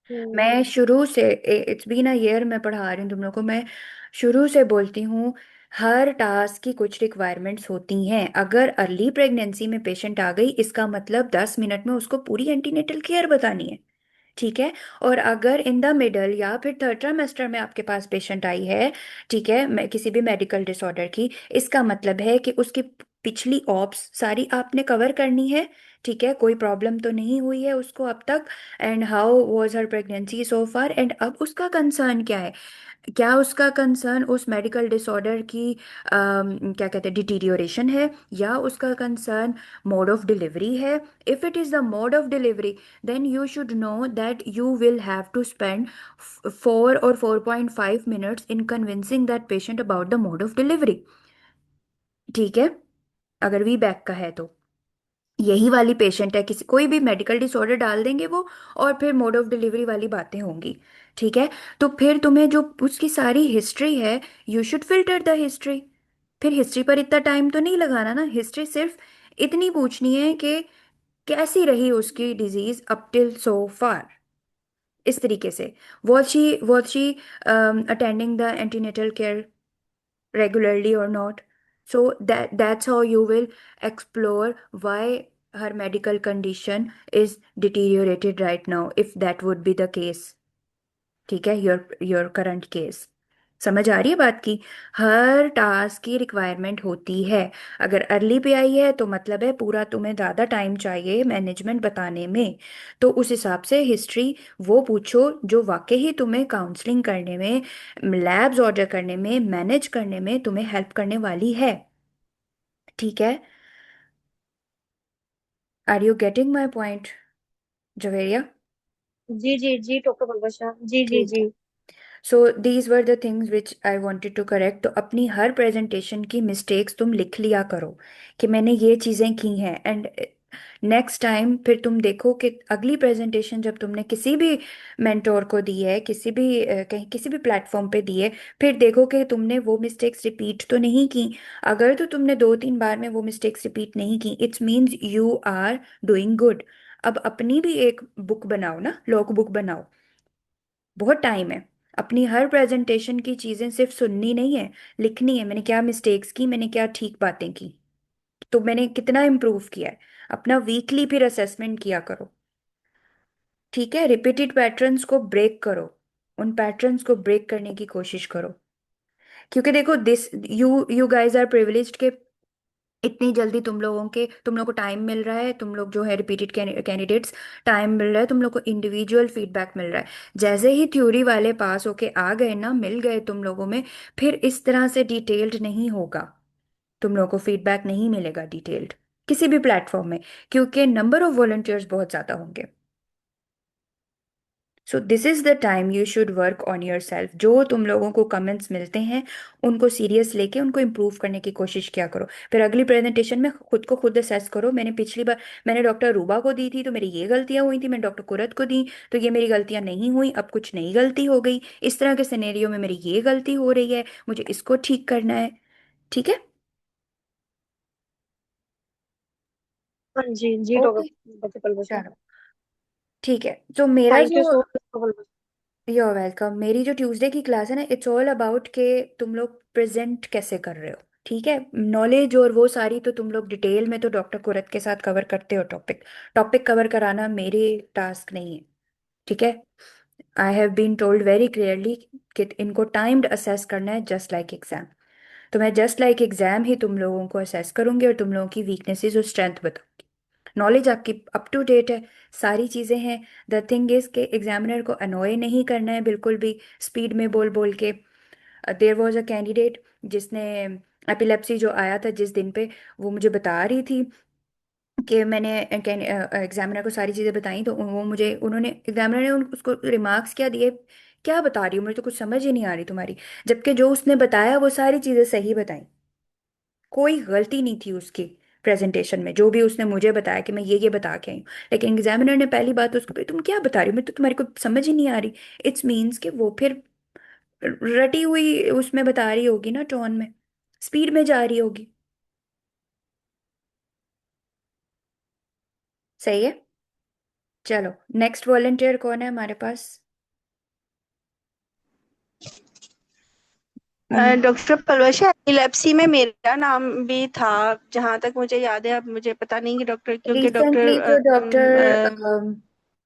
मैं हम्म। शुरू से, इट्स बीन अ ईयर मैं पढ़ा रही हूँ तुम लोग को, मैं शुरू से बोलती हूँ, हर टास्क की कुछ रिक्वायरमेंट्स होती हैं। अगर अर्ली प्रेगनेंसी में पेशेंट आ गई, इसका मतलब 10 मिनट में उसको पूरी एंटीनेटल केयर बतानी है। ठीक है। और अगर इन द मिडल या फिर थर्ड ट्राइमेस्टर में आपके पास पेशेंट आई है, ठीक है, किसी भी मेडिकल डिसऑर्डर की, इसका मतलब है कि उसकी पिछली ऑप्स सारी आपने कवर करनी है। ठीक है, कोई प्रॉब्लम तो नहीं हुई है उसको अब तक, and how was her pregnancy so far, and अब उसका कंसर्न क्या है। क्या उसका कंसर्न उस मेडिकल डिसऑर्डर की क्या कहते हैं डिटीरियोरेशन है, या उसका कंसर्न मोड ऑफ डिलीवरी है। If it is the mode of delivery, then you should know that you will have to spend 4 or 4.5 minutes in convincing that patient about the mode of delivery। ठीक है, अगर we back का है तो यही वाली patient है, किसी कोई भी मेडिकल डिसऑर्डर डाल देंगे वो, और फिर मोड ऑफ डिलीवरी वाली बातें होंगी। ठीक है। तो फिर तुम्हें जो उसकी सारी हिस्ट्री है, you should filter the history. फिर हिस्ट्री पर इतना टाइम तो नहीं लगाना ना, हिस्ट्री सिर्फ इतनी पूछनी है कि कैसी रही उसकी डिजीज अप टिल सो फार। इस तरीके से, was she attending the antenatal care regularly or not, so that's how you will explore why her medical condition is deteriorated right now, if that would be the case। ठीक है, your current case. समझ आ रही है बात की। हर task की requirement होती है। अगर अर्ली पे आई है तो मतलब है पूरा तुम्हें ज़्यादा टाइम चाहिए मैनेजमेंट बताने में। तो उस हिसाब से हिस्ट्री वो पूछो जो वाकई ही तुम्हें काउंसलिंग करने में, लैब्स ऑर्डर करने में, मैनेज करने में तुम्हें हेल्प करने वाली है। ठीक है। Are you getting my point Javeria? जी जी जी डॉक्टर बलबा, जी जी ठीक है। जी। So these were the things which I wanted to correct. तो अपनी हर प्रेजेंटेशन की मिस्टेक्स तुम लिख लिया करो कि मैंने ये चीज़ें की हैं, एंड नेक्स्ट टाइम फिर तुम देखो कि अगली प्रेजेंटेशन जब तुमने किसी भी मेंटोर को दी है, किसी भी कहीं किसी भी प्लेटफॉर्म पे दी है, फिर देखो कि तुमने वो मिस्टेक्स रिपीट तो नहीं की। अगर तो तुमने 2-3 बार में वो मिस्टेक्स रिपीट नहीं की, it's means you are doing good. अब अपनी भी एक बुक बनाओ ना, लॉग बुक बनाओ। बहुत टाइम है। अपनी हर प्रेजेंटेशन की चीजें सिर्फ सुननी नहीं है, लिखनी है। मैंने क्या मिस्टेक्स की, मैंने क्या ठीक बातें की, तो मैंने कितना इम्प्रूव किया है। अपना वीकली फिर असेसमेंट किया करो। ठीक है। रिपीटेड पैटर्न्स को ब्रेक करो, उन पैटर्न्स को ब्रेक करने की कोशिश करो। क्योंकि देखो, this you guys are privileged के इतनी जल्दी तुम लोगों को टाइम मिल रहा है, तुम लोग जो है रिपीटेड कैंडिडेट्स, टाइम मिल रहा है, तुम लोग को इंडिविजुअल फीडबैक मिल रहा है। जैसे ही थ्योरी वाले पास होके आ गए ना, मिल गए तुम लोगों में, फिर इस तरह से डिटेल्ड नहीं होगा। तुम लोगों को फीडबैक नहीं मिलेगा डिटेल्ड किसी भी प्लेटफॉर्म में, क्योंकि नंबर ऑफ वॉलंटियर्स बहुत ज्यादा होंगे। So this is the time you should work on your self. जो तुम लोगों को कमेंट्स मिलते हैं, उनको सीरियस लेके उनको इम्प्रूव करने की कोशिश किया करो। फिर अगली प्रेजेंटेशन में खुद को खुद असेस करो। मैंने पिछली बार मैंने डॉक्टर रूबा को दी थी तो मेरी ये गलतियां हुई थी, मैंने डॉक्टर कुरत को दी तो ये मेरी गलतियां नहीं हुई, अब कुछ नई गलती हो गई। इस तरह के सिनेरियो में मेरी ये गलती हो रही है, मुझे इसको ठीक करना है। ठीक है। हाँ जी जी ओके। डॉक्टर बलबा। चलो ठीक है। तो मेरा थैंक जो, you so much doctor Balba. You're welcome. मेरी जो ट्यूसडे की क्लास है ना, इट्स ऑल अबाउट के तुम लोग प्रेजेंट कैसे कर रहे हो। ठीक है। नॉलेज और वो सारी तो तुम लोग डिटेल में तो डॉक्टर कुरत के साथ कवर करते हो टॉपिक। टॉपिक कवर कराना मेरे टास्क नहीं है। ठीक है। I have been told very clearly कि इनको टाइम्ड असेस करना है जस्ट लाइक एग्जाम। तो मैं जस्ट लाइक एग्जाम ही तुम लोगों को असेस करूंगी और तुम लोगों की वीकनेसेस और स्ट्रेंथ बताऊंगी। नॉलेज आपकी अप टू डेट है, सारी चीज़ें हैं। द थिंग इज के एग्जामिनर को अनोय नहीं करना है बिल्कुल भी स्पीड में बोल बोल के। देयर वॉज अ कैंडिडेट जिसने एपिलेप्सी जो आया था जिस दिन पे, वो मुझे बता रही थी कि मैंने एग्जामिनर को सारी चीज़ें बताई, तो वो मुझे उन्होंने एग्जामिनर ने उसको रिमार्क्स क्या दिए, क्या बता रही हो, मुझे तो कुछ समझ ही नहीं आ रही तुम्हारी। जबकि जो उसने बताया वो सारी चीज़ें सही बताई, कोई गलती नहीं थी उसकी प्रेजेंटेशन में, जो भी उसने मुझे बताया कि मैं ये बता के आई हूँ। लेकिन एग्जामिनर ने पहली बात उसको भी, तुम क्या बता रही हो, मैं तो तुम्हारी को समझ ही नहीं आ रही। इट्स मीन्स कि वो फिर रटी हुई उसमें बता रही होगी ना, टोन में, स्पीड में जा रही होगी। सही है। चलो, नेक्स्ट वॉलंटियर कौन है हमारे पास? डॉक्टर पलवशा, एपिलेप्सी में मेरा नाम भी था जहां तक मुझे याद है। अब मुझे पता नहीं कि डॉक्टर, क्योंकि रिसेंटली डॉक्टर जो डॉक्टर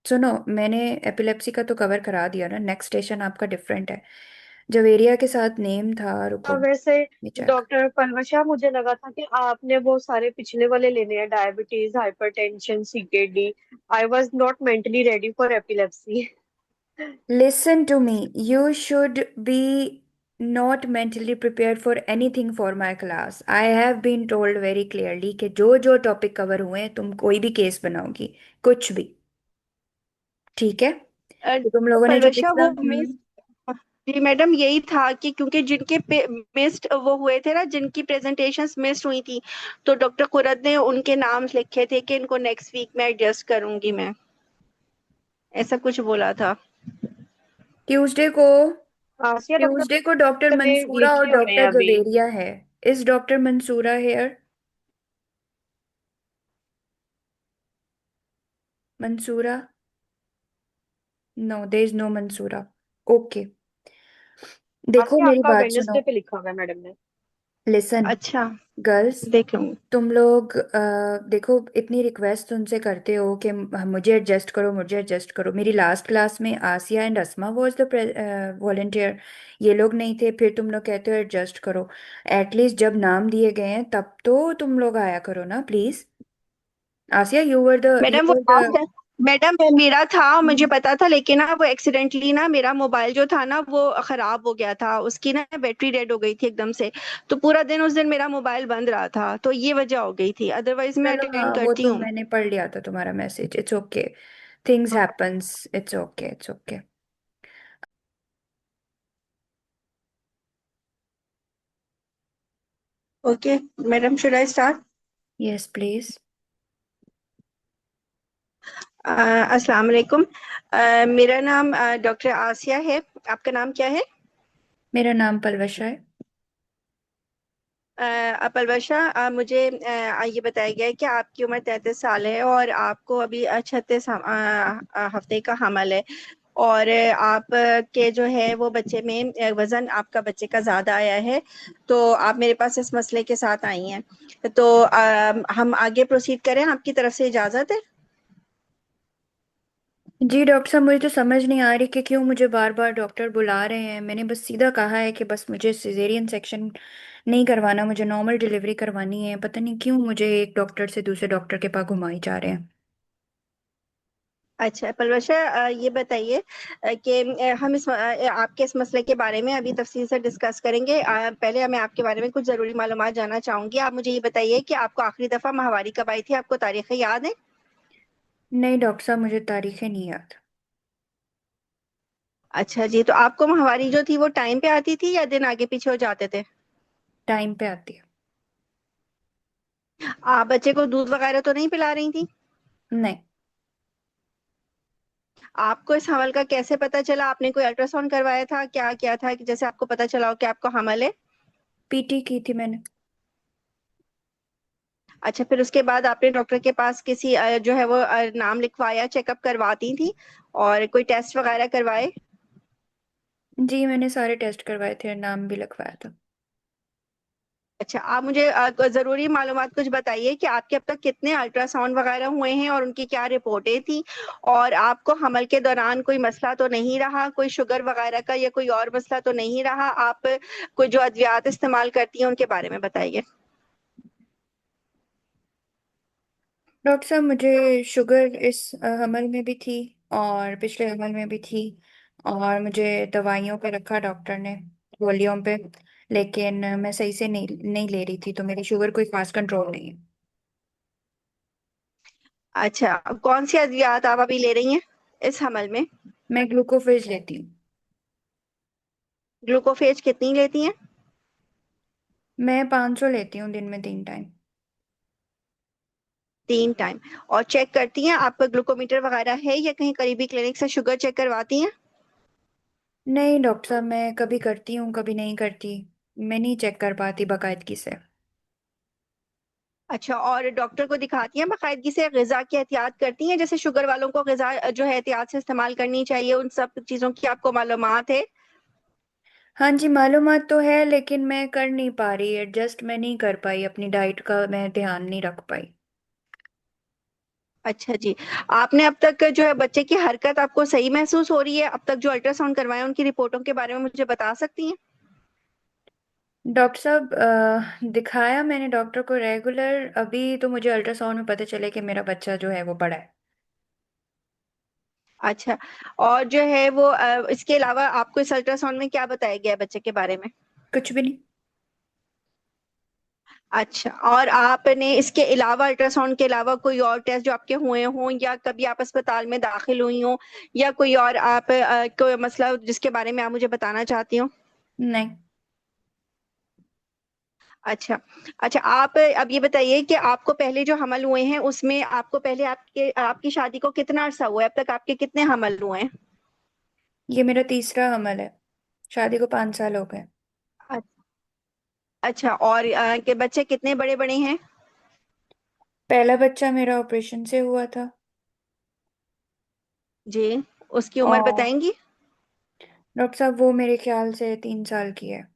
सुनो, मैंने एपिलेप्सी का तो कवर करा दिया ना, नेक्स्ट स्टेशन आपका डिफरेंट है। जब एरिया के साथ नेम था, रुको वैसे ये चेक। डॉक्टर पलवशा, मुझे लगा था कि आपने वो सारे पिछले वाले लेने हैं, diabetes, hypertension, CKD. I was not mentally ready for epilepsy. Listen to me, you should be not mentally prepare for anything for my class. I have been told very clearly कि जो जो टॉपिक कवर हुए हैं, तुम कोई भी case बनाओगी, कुछ भी। ठीक है। तो तुम लोगों ने जो पलवशा पिछला वो मिस, जी मैडम, यही था कि क्योंकि जिनके मिस्ड वो हुए थे ना, जिनकी प्रेजेंटेशंस मिस्ड हुई थी, तो डॉक्टर कुरत ने उनके नाम लिखे थे कि इनको नेक्स्ट वीक में एडजस्ट करूंगी मैं, ऐसा कुछ बोला था। ट्यूसडे को, आसिया ट्यूसडे को डॉक्टर डॉक्टर ने मंसूरा और लिखे हुए हैं डॉक्टर अभी। जवेरिया है। Is doctor Mansoora here? Mansoora? No, there is no Mansoora. Okay. देखो आसिया मेरी आपका बात सुनो। वेडनेसडे पे लिखा हुआ है मैडम ने। लिसन अच्छा, गर्ल्स, देख लूंगी। तुम लोग देखो, इतनी रिक्वेस्ट उनसे करते हो कि मुझे एडजस्ट करो, मुझे एडजस्ट करो। मेरी लास्ट क्लास में Asiya and Asma was the volunteer, ये लोग नहीं थे, फिर तुम लोग कहते हो एडजस्ट करो। एटलीस्ट जब नाम दिए गए हैं तब तो तुम लोग आया करो ना प्लीज। आसिया, यू मैडम वो वर द लास्ट, मैडम मेरा था, मुझे पता था, लेकिन ना वो एक्सीडेंटली ना मेरा मोबाइल जो था ना वो खराब हो गया था, उसकी ना बैटरी डेड हो गई थी एकदम से। तो पूरा दिन उस दिन मेरा मोबाइल बंद रहा था, तो ये वजह हो गई थी, अदरवाइज मैं चलो, अटेंड हाँ वो करती तो हूँ। मैंने पढ़ लिया था तुम्हारा message, it's okay, things happens, it's okay, it's okay. Okay madam, should I start? Yes please. अस्सलाम वालेकुम। मेरा नाम डॉक्टर आसिया है। आपका नाम क्या है? मेरा नाम पलवशा है। अपलवशा, मुझे ये बताया गया है कि आपकी उम्र 33 साल है और आपको अभी 36 हफ्ते का हमल है। और आप के जो है वो बच्चे में वजन आपका बच्चे का ज्यादा आया है। तो आप मेरे पास इस मसले के साथ आई हैं। तो हम आगे प्रोसीड करें, आपकी तरफ से इजाजत है? जी डॉक्टर साहब, मुझे तो समझ नहीं आ रही कि क्यों मुझे बार बार डॉक्टर बुला रहे हैं। मैंने बस सीधा कहा है कि बस मुझे सिजेरियन सेक्शन नहीं करवाना, मुझे नॉर्मल डिलीवरी करवानी है। पता नहीं क्यों मुझे एक डॉक्टर से दूसरे डॉक्टर के पास घुमाई जा रहे हैं। अच्छा पलवशा, ये बताइए कि हम आपके इस मसले के बारे में अभी तफसील से डिस्कस करेंगे। पहले मैं आपके बारे में कुछ ज़रूरी मालूमात जानना चाहूंगी। आप मुझे ये बताइए कि आपको आखिरी दफ़ा माहवारी कब आई थी? आपको तारीखें याद है? नहीं डॉक्टर साहब, मुझे तारीखें नहीं याद। अच्छा जी, तो आपको माहवारी जो थी वो टाइम पे आती थी या दिन आगे पीछे हो जाते थे? टाइम पे आती है। आप बच्चे को दूध वगैरह तो नहीं पिला रही थी? नहीं। आपको इस हमल का कैसे पता चला? आपने कोई अल्ट्रासाउंड करवाया था? क्या किया था कि जैसे आपको पता चला हो कि आपको हमल है? पीटी की थी मैंने। अच्छा, फिर उसके बाद आपने डॉक्टर के पास किसी जो है वो नाम लिखवाया, चेकअप करवाती थी और कोई टेस्ट वगैरह करवाए? जी मैंने सारे टेस्ट करवाए थे, नाम भी लिखवाया था। अच्छा, आप मुझे जरूरी मालूमात कुछ बताइए कि आपके अब तक कितने अल्ट्रासाउंड वगैरह हुए हैं और उनकी क्या रिपोर्टें थी, और आपको हमल के दौरान कोई मसला तो नहीं रहा, कोई शुगर वगैरह का या कोई और मसला तो नहीं रहा, आप कोई जो अद्वियात इस्तेमाल करती हैं उनके बारे में बताइए। डॉक्टर साहब, मुझे शुगर इस हमल में भी थी और पिछले हमल में भी थी, और मुझे दवाइयों पे रखा डॉक्टर ने, गोलियों पे। लेकिन मैं सही से नहीं नहीं ले रही थी, तो मेरी शुगर कोई खास कंट्रोल नहीं है। अच्छा, अब कौन सी अद्वियात आप अभी ले रही हैं इस हमल में? मैं ग्लूकोफेज लेती हूँ। ग्लूकोफेज कितनी लेती हैं? मैं 500 लेती हूँ दिन में 3 टाइम। 3 टाइम। और चेक करती हैं, आपका ग्लूकोमीटर वगैरह है या कहीं करीबी क्लिनिक से शुगर चेक करवाती हैं? नहीं डॉक्टर साहब, मैं कभी करती हूँ कभी नहीं करती। मैं नहीं चेक कर पाती बाकायदगी से। अच्छा, और डॉक्टर को दिखाती हैं बाकायदगी से? ग़िज़ा की एहतियात करती हैं, जैसे शुगर वालों को ग़िज़ा जो है एहतियात से इस्तेमाल करनी चाहिए, उन सब चीज़ों की आपको मालूमात है? हाँ जी, मालूमात तो है, लेकिन मैं कर नहीं पा रही, एडजस्ट मैं नहीं कर पाई, अपनी डाइट का मैं ध्यान नहीं रख पाई। अच्छा जी। आपने अब तक जो है बच्चे की हरकत आपको सही महसूस हो रही है? अब तक जो अल्ट्रासाउंड करवाए उनकी रिपोर्टों के बारे में मुझे बता सकती हैं? डॉक्टर साहब, दिखाया मैंने डॉक्टर को रेगुलर। अभी तो मुझे अल्ट्रासाउंड में पता चले कि मेरा बच्चा जो है वो बड़ा है। अच्छा, और जो है वो इसके अलावा आपको इस अल्ट्रासाउंड में क्या बताया गया है बच्चे के बारे में? कुछ भी नहीं। अच्छा, और आपने इसके अलावा अल्ट्रासाउंड के अलावा कोई और टेस्ट जो आपके हुए हों, या कभी आप अस्पताल में दाखिल हुई हों, या कोई और आप कोई मसला जिसके बारे में आप मुझे बताना चाहती हो? नहीं। अच्छा। अच्छा, आप अब ये बताइए कि आपको पहले जो हमल हुए हैं उसमें आपको पहले आपके आपकी शादी को कितना अरसा हुआ है? अब तक आपके कितने हमल हुए हैं? ये मेरा तीसरा हमल है। शादी को 5 साल हो गए। अच्छा, और के बच्चे कितने बड़े बड़े हैं? पहला बच्चा मेरा ऑपरेशन से हुआ था। जी। उसकी उम्र और बताएंगी? डॉक्टर साहब, वो मेरे ख्याल से 3 साल की है।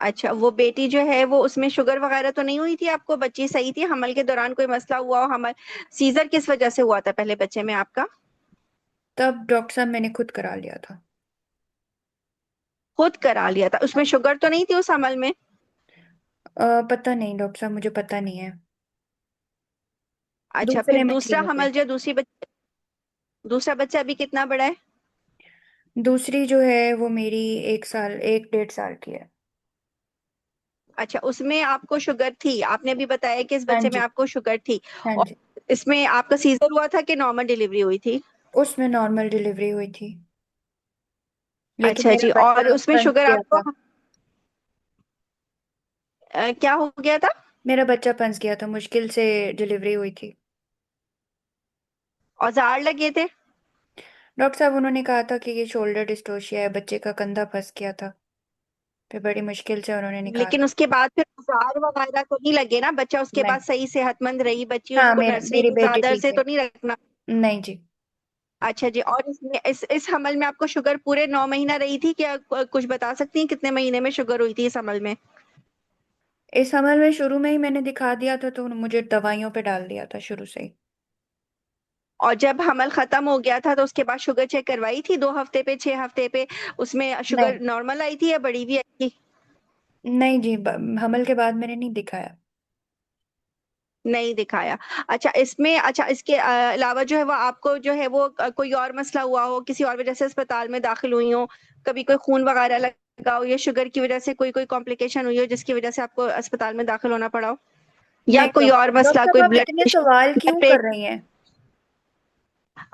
अच्छा, वो बेटी जो है वो उसमें शुगर वगैरह तो नहीं हुई थी आपको? बच्ची सही थी? हमल के दौरान कोई मसला हुआ हो? हमल सीजर किस वजह से हुआ था पहले बच्चे में आपका? तब डॉक्टर साहब मैंने खुद करा लिया था। खुद करा लिया था? उसमें शुगर तो नहीं थी उस हमल में? पता नहीं डॉक्टर साहब, मुझे पता नहीं है। अच्छा, फिर दूसरे में थी दूसरा मुझे। हमल जो दूसरा बच्चा अभी कितना बड़ा है? दूसरी जो है वो मेरी 1 साल 1 डेढ़ साल की है। अच्छा, उसमें आपको शुगर थी? आपने अभी बताया कि इस हाँ बच्चे में जी। आपको शुगर थी। हाँ और जी। इसमें आपका सीजर हुआ था कि नॉर्मल डिलीवरी हुई थी? उसमें नॉर्मल डिलीवरी हुई थी, लेकिन अच्छा मेरा जी, और बच्चा उसमें फंस शुगर गया आपको था। क्या हो गया था? मेरा बच्चा फंस गया था, मुश्किल से डिलीवरी हुई थी। औजार लगे थे? डॉक्टर साहब, उन्होंने कहा था कि ये शोल्डर डिस्टोशिया है, बच्चे का कंधा फंस गया था। फिर बड़ी मुश्किल से उन्होंने निकाला। लेकिन उसके बाद फिर औजार वगैरह तो नहीं लगे ना? बच्चा उसके नहीं। बाद सही सेहतमंद रही बच्ची, हाँ, उसको नर्सरी मेरी बेटी चादर ठीक से है। तो नहीं रखना? नहीं जी। अच्छा जी, और इसमें इस हमल में आपको शुगर पूरे 9 महीना रही थी क्या? कुछ बता सकती हैं कितने महीने में शुगर हुई थी इस हमल में? इस हमल में शुरू में ही मैंने दिखा दिया था, तो मुझे दवाइयों पे डाल दिया था शुरू से ही। और जब हमल खत्म हो गया था तो उसके बाद शुगर चेक करवाई थी 2 हफ्ते पे, 6 हफ्ते पे? उसमें नहीं। शुगर नॉर्मल आई थी या बढ़ी भी आई थी? नहीं जी, हमल के बाद मैंने नहीं दिखाया। नहीं दिखाया। अच्छा, इसमें अच्छा इसके अलावा जो है वो आपको जो है वो कोई और मसला हुआ हो, किसी और वजह से अस्पताल में दाखिल हुई हो, कभी कोई खून वगैरह लगा हो, या शुगर की वजह से कोई कोई कॉम्प्लिकेशन हुई हो जिसकी वजह से आपको अस्पताल में दाखिल होना पड़ा हो, या नहीं कोई डॉक्टर और साहब, मसला, डॉक्टर कोई साहब आप ब्लड इतने प्रेशर, सवाल ब्लड क्यों प्रेशर? कर रही हैं?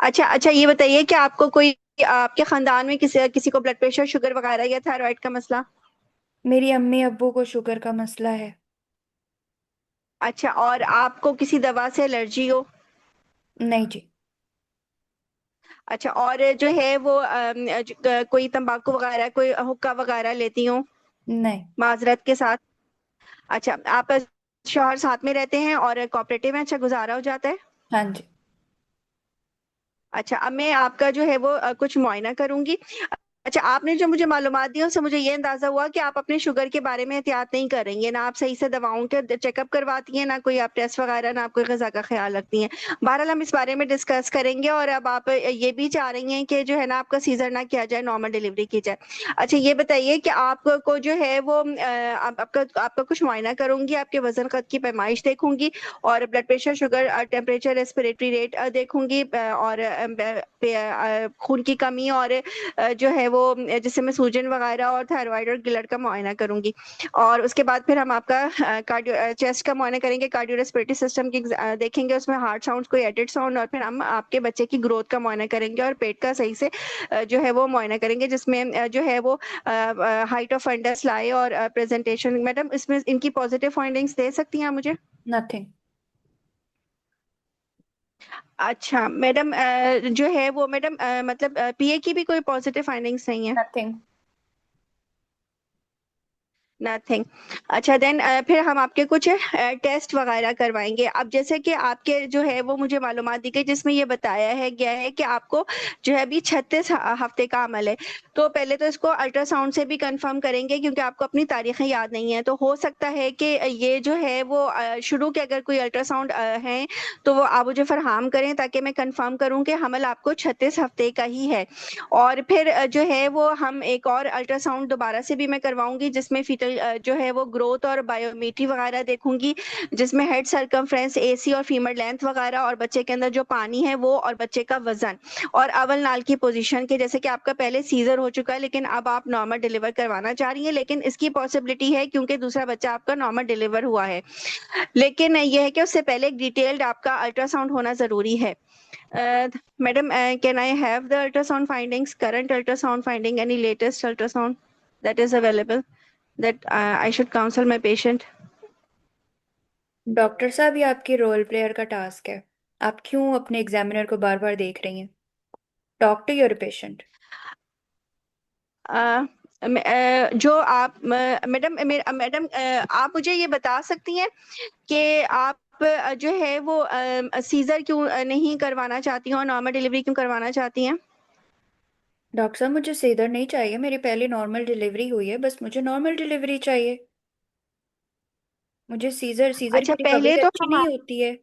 अच्छा अच्छा, ये बताइए कि आपको कोई आपके खानदान में किसी किसी को ब्लड प्रेशर, शुगर वगैरह या थायराइड का मसला? मेरी अम्मी अब्बू को शुगर का मसला है। अच्छा, और आपको किसी दवा से एलर्जी हो? नहीं जी। अच्छा, और जो है वो कोई तंबाकू वगैरह, कोई हुक्का वगैरह लेती हो नहीं। माजरत के साथ? अच्छा, आप शौहर साथ में रहते हैं और कोऑपरेटिव में अच्छा गुजारा हो जाता है? हाँ जी। अच्छा, अब मैं आपका जो है वो कुछ मुआयना करूंगी। अच्छा, आपने जो मुझे मालूमात दी उससे मुझे ये अंदाजा हुआ कि आप अपने शुगर के बारे में एहतियात नहीं कर रही हैं, ना आप सही से दवाओं के चेकअप करवाती हैं, ना कोई आप टेस्ट वगैरह, ना आप कोई ग़िज़ा का ख्याल रखती हैं। बहरहाल हम इस बारे में डिस्कस करेंगे। और अब आप ये भी चाह रही हैं कि जो है ना आपका सीज़र ना किया जाए, नॉर्मल डिलीवरी की जाए। अच्छा, ये बताइए कि आपको जो है वो आपका कुछ मुआयना करूँगी, आपके वज़न कद की पैमाइश देखूँगी और blood pressure, sugar, temperature, respiratory rate देखूँगी, और खून की कमी, और जो है वो जिससे मैं सूजन वगैरह और थायराइड और गिलट का मुआयना करूँगी। और उसके बाद फिर हम आपका कार्डियो चेस्ट का मुआयना करेंगे, कार्डियो रेस्पिरेटरी सिस्टम की देखेंगे, उसमें हार्ट साउंड, कोई एडेड साउंड, और फिर हम आपके बच्चे की ग्रोथ का मुआयना करेंगे और पेट का सही से जो है वो मुआयना करेंगे, जिसमें जो है वो हाइट ऑफ फंडस लाई और प्रेजेंटेशन। मैडम, इसमें इनकी पॉजिटिव फाइंडिंग्स दे सकती हैं आप मुझे? नथिंग। अच्छा मैडम, जो है वो मैडम मतलब पीए की भी कोई पॉजिटिव फाइंडिंग्स नहीं है? नथिंग। नथिंग। अच्छा देन फिर हम आपके कुछ टेस्ट वगैरह करवाएंगे। अब जैसे कि आपके जो है वो मुझे मालूमात दी गई, जिसमें ये बताया है गया है कि आपको जो है अभी 36 हफ्ते का अमल है। तो पहले तो इसको अल्ट्रासाउंड से भी कंफर्म करेंगे, क्योंकि आपको अपनी तारीखें याद नहीं है। तो हो सकता है कि ये जो है वो शुरू के अगर कोई अल्ट्रासाउंड है तो वो आप मुझे फरहम करें, ताकि मैं कंफर्म करूं कि हमल आपको 36 हफ्ते का ही है। और फिर जो है वो हम एक और अल्ट्रासाउंड दोबारा से भी मैं करवाऊंगी, जिसमें फीटल जो है वो ग्रोथ और बायोमेट्री वगैरह देखूंगी, जिसमें हेड सर्कमफ्रेंस, एसी और फीमर लेंथ वगैरह, और बच्चे के अंदर जो पानी है वो, और बच्चे का वजन, और अवल नाल की पोजीशन के। जैसे कि आपका पहले सीजर हो चुका है, लेकिन अब आप नॉर्मल डिलीवर करवाना चाह रही हैं, लेकिन इसकी पॉसिबिलिटी है क्योंकि दूसरा बच्चा आपका नॉर्मल डिलीवर हुआ है। लेकिन यह है कि उससे पहले एक डिटेल्ड आपका अल्ट्रासाउंड होना जरूरी है। Madam, can I have the ultrasound findings, current ultrasound finding, any latest ultrasound that is available, that I should counsel my patient? Doctor साहब, ये आपकी रोल प्लेयर का टास्क है। आप क्यों अपने एग्जामिनर को बार बार देख रही हैं? Talk to your patient. Uh, जो आप मैडम मैडम आप मुझे ये बता सकती हैं कि आप जो है वो सीजर क्यों नहीं करवाना चाहती हैं और नॉर्मल डिलीवरी क्यों करवाना चाहती हैं? डॉक्टर साहब, मुझे सीजर नहीं चाहिए। मेरी पहली नॉर्मल डिलीवरी हुई है, बस मुझे नॉर्मल डिलीवरी चाहिए। मुझे सीजर सीजर अच्छा की पहले रिकवरी तो अच्छी हम नहीं होती है।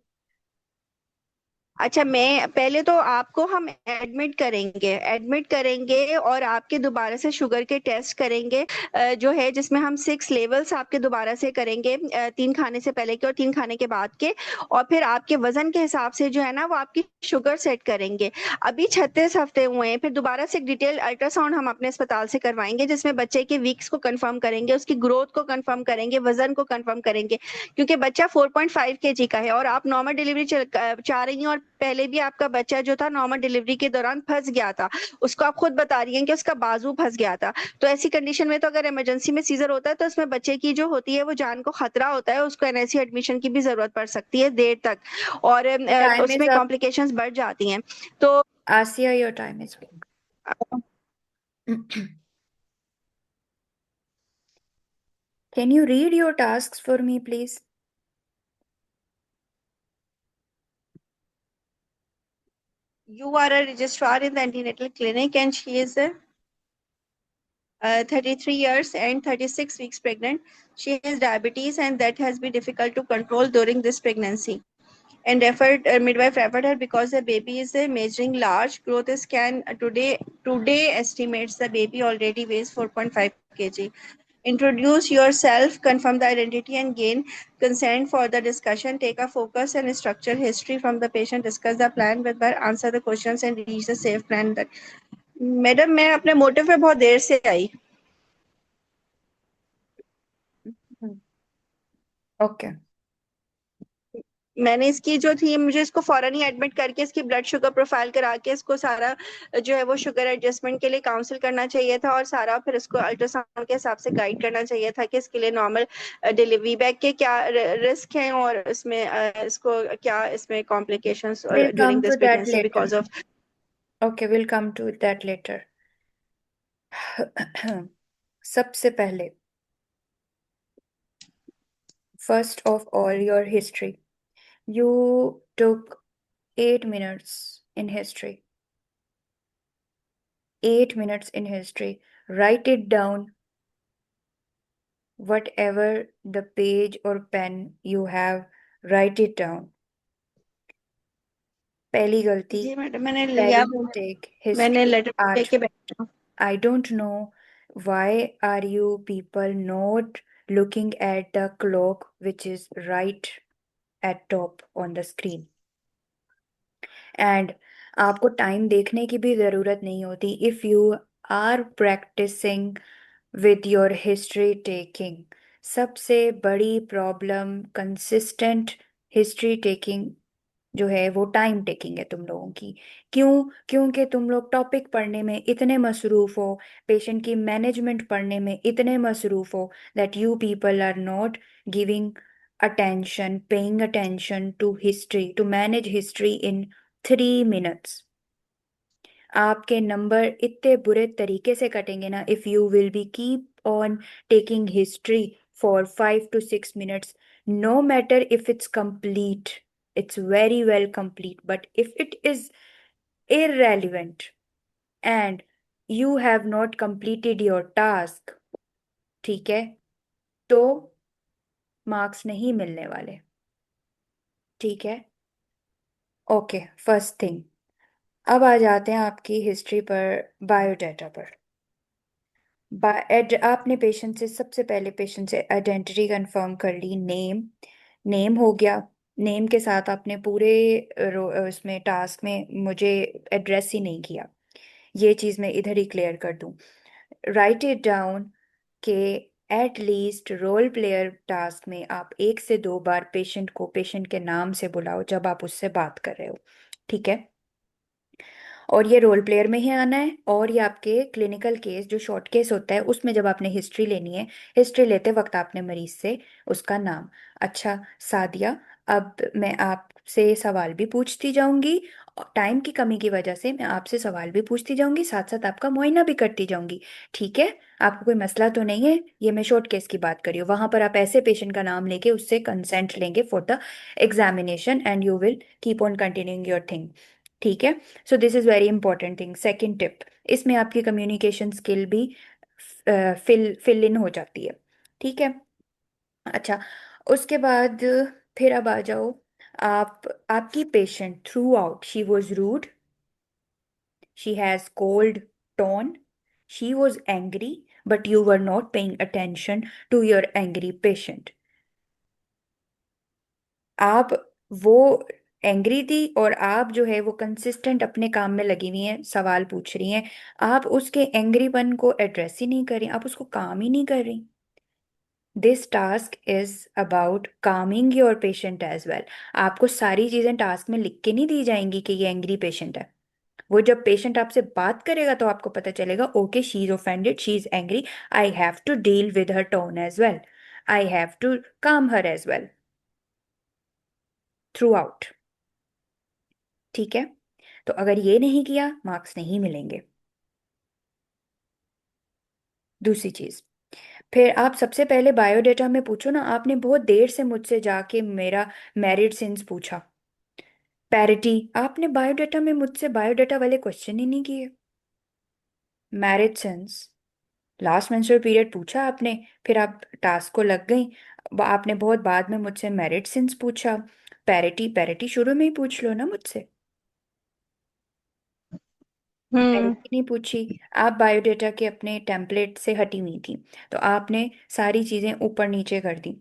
अच्छा, मैं पहले तो आपको हम एडमिट करेंगे और आपके दोबारा से शुगर के टेस्ट करेंगे, जो है जिसमें हम 6 लेवल्स आपके दोबारा से करेंगे, 3 खाने से पहले के और 3 खाने के बाद के। और फिर आपके वजन के हिसाब से जो है ना वो आपकी शुगर सेट करेंगे। अभी 36 हफ्ते हुए हैं, फिर दोबारा से एक डिटेल अल्ट्रासाउंड हम अपने अस्पताल से करवाएंगे, जिसमें बच्चे के वीक्स को कंफर्म करेंगे, उसकी ग्रोथ को कंफर्म करेंगे, वजन को कंफर्म करेंगे, क्योंकि बच्चा 4.5 केजी का है और आप नॉर्मल डिलीवरी चाह रही हैं। और पहले भी आपका बच्चा जो था नॉर्मल डिलीवरी के दौरान फंस गया था, उसको आप खुद बता रही हैं कि उसका बाजू फंस गया था। तो ऐसी कंडीशन में तो अगर इमरजेंसी में सीजर होता है तो उसमें बच्चे की जो होती है वो जान को खतरा होता है, उसको एनआईसी एडमिशन की भी जरूरत पड़ सकती है देर तक, और टाइम इज उसमें अप। कॉम्प्लिकेशंस बढ़ जाती हैं। तो Asiya, your time is up. Can you read your task for me please? you are a registrar in the antenatal clinic and she is 33 years and 36 weeks pregnant. She has diabetes and that has been difficult to control during this pregnancy. And midwife referred her because the baby is measuring large. Growth scan today estimates the baby already weighs 4.5 kg. Introduce yourself, confirm the identity, and gain consent for the discussion. Take a focus and structure history from the patient. Discuss the plan with her. Answer the questions and reach the safe plan. That madam, मैं अपने motive पे बहुत देर से आई। Okay. मैंने इसकी जो थी, मुझे इसको फौरन ही एडमिट करके इसकी ब्लड शुगर प्रोफाइल करा के इसको सारा जो है वो शुगर एडजस्टमेंट के लिए काउंसिल करना चाहिए था, और सारा फिर इसको अल्ट्रासाउंड के हिसाब से गाइड करना चाहिए था कि इसके लिए नॉर्मल डिलीवरी बैक के क्या रिस्क हैं और इसमें इसको क्या इसमें complications will during come this to that pregnancy later. Because of. Okay, will come to that later. सबसे पहले, first of all, your history. You took 8 minutes in history. 8 minutes in history. Write it down, whatever the page or pen you have, write it down. पहली गलती, जी madam, मैंने लिया, पहली mistake, मैंने history letter 8। लेके बैठी हूँ। I don't know why are you people not looking at the clock which is right at top on the screen. And आपको टाइम देखने की भी ज़रूरत नहीं होती if you are practicing with your history taking. सबसे बड़ी प्रॉब्लम कंसिस्टेंट हिस्ट्री टेकिंग जो है वो टाइम टेकिंग है तुम लोगों की। क्यों? क्योंकि तुम लोग टॉपिक पढ़ने में इतने मसरूफ हो, पेशेंट की मैनेजमेंट पढ़ने में इतने मसरूफ हो, that you people are not giving attention, paying attention to history, to manage history in 3 minutes। आपके नंबर इतने बुरे तरीके से कटेंगे ना if you will be keep on taking history for 5 to 6 minutes, no matter if it's complete, it's very well complete, but if it is irrelevant and you have not completed your task, ठीक है, तो marks नहीं मिलने वाले। ठीक है, okay, first thing. अब आ जाते हैं आपकी हिस्ट्री पर, बायोडाटा पर। आपने पेशेंट से सबसे पहले पेशेंट से आइडेंटिटी कंफर्म कर ली, नेम, नेम हो गया। नेम के साथ आपने पूरे उसमें टास्क में मुझे एड्रेस ही नहीं किया, ये चीज़ मैं इधर ही क्लियर कर दूं। राइट इट डाउन के at least role player task में आप 1 से 2 बार पेशेंट को पेशेंट के नाम से बुलाओ जब आप उससे बात कर रहे हो। ठीक है, और ये रोल प्लेयर में ही आना है। और ये आपके क्लिनिकल केस जो शॉर्ट केस होता है उसमें जब आपने हिस्ट्री लेनी है, हिस्ट्री लेते वक्त आपने मरीज से उसका नाम। अच्छा सादिया, अब मैं आपसे सवाल भी पूछती जाऊंगी, टाइम की कमी की वजह से मैं आपसे सवाल भी पूछती जाऊंगी, साथ साथ आपका मुआयना भी करती जाऊंगी। ठीक है, आपको कोई मसला तो नहीं है? ये मैं शॉर्ट केस की बात करी हूँ, वहां पर आप ऐसे पेशेंट का नाम लेके उससे कंसेंट लेंगे for the examination and you will keep on continuing your thing. ठीक है, so this is very important thing. Second tip, इसमें आपकी कम्युनिकेशन स्किल भी फिल इन हो जाती है। ठीक है, अच्छा, उसके बाद फिर अब आ जाओ आप, आपकी patient throughout she was rude, she has cold tone, she was angry, but you were not paying attention to your angry patient. आप वो एंग्री थी और आप जो है वो कंसिस्टेंट अपने काम में लगी हुई हैं, सवाल पूछ रही हैं, आप उसके एंग्रीपन को एड्रेस ही नहीं कर रही, आप उसको काम ही नहीं कर रही। This task is about calming your patient as well. आपको सारी चीजें टास्क में लिख के नहीं दी जाएंगी कि ये एंग्री पेशेंट है। वो जब पेशेंट आपसे बात करेगा तो आपको पता चलेगा, okay she is offended, she is angry, I have to deal with her tone as well, I have to calm her as well throughout. ठीक है, तो अगर ये नहीं किया मार्क्स नहीं मिलेंगे। दूसरी चीज, फिर आप सबसे पहले बायोडेटा में पूछो ना, आपने बहुत देर से मुझसे जाके मेरा मैरिड सिंस पूछा। पैरिटी, आपने बायोडेटा में मुझसे बायोडेटा वाले क्वेश्चन ही नहीं किए। Marriage since, last menstrual period पूछा आपने, फिर आप टास्क को लग गई, आपने बहुत बाद में मुझसे मैरिड सिंस पूछा। पैरिटी, पैरिटी शुरू में ही पूछ लो ना मुझसे, हम्म। पैरिटी नहीं पूछी। आप बायोडेटा के अपने टेम्पलेट से हटी हुई थी, तो आपने सारी चीजें ऊपर नीचे कर दी।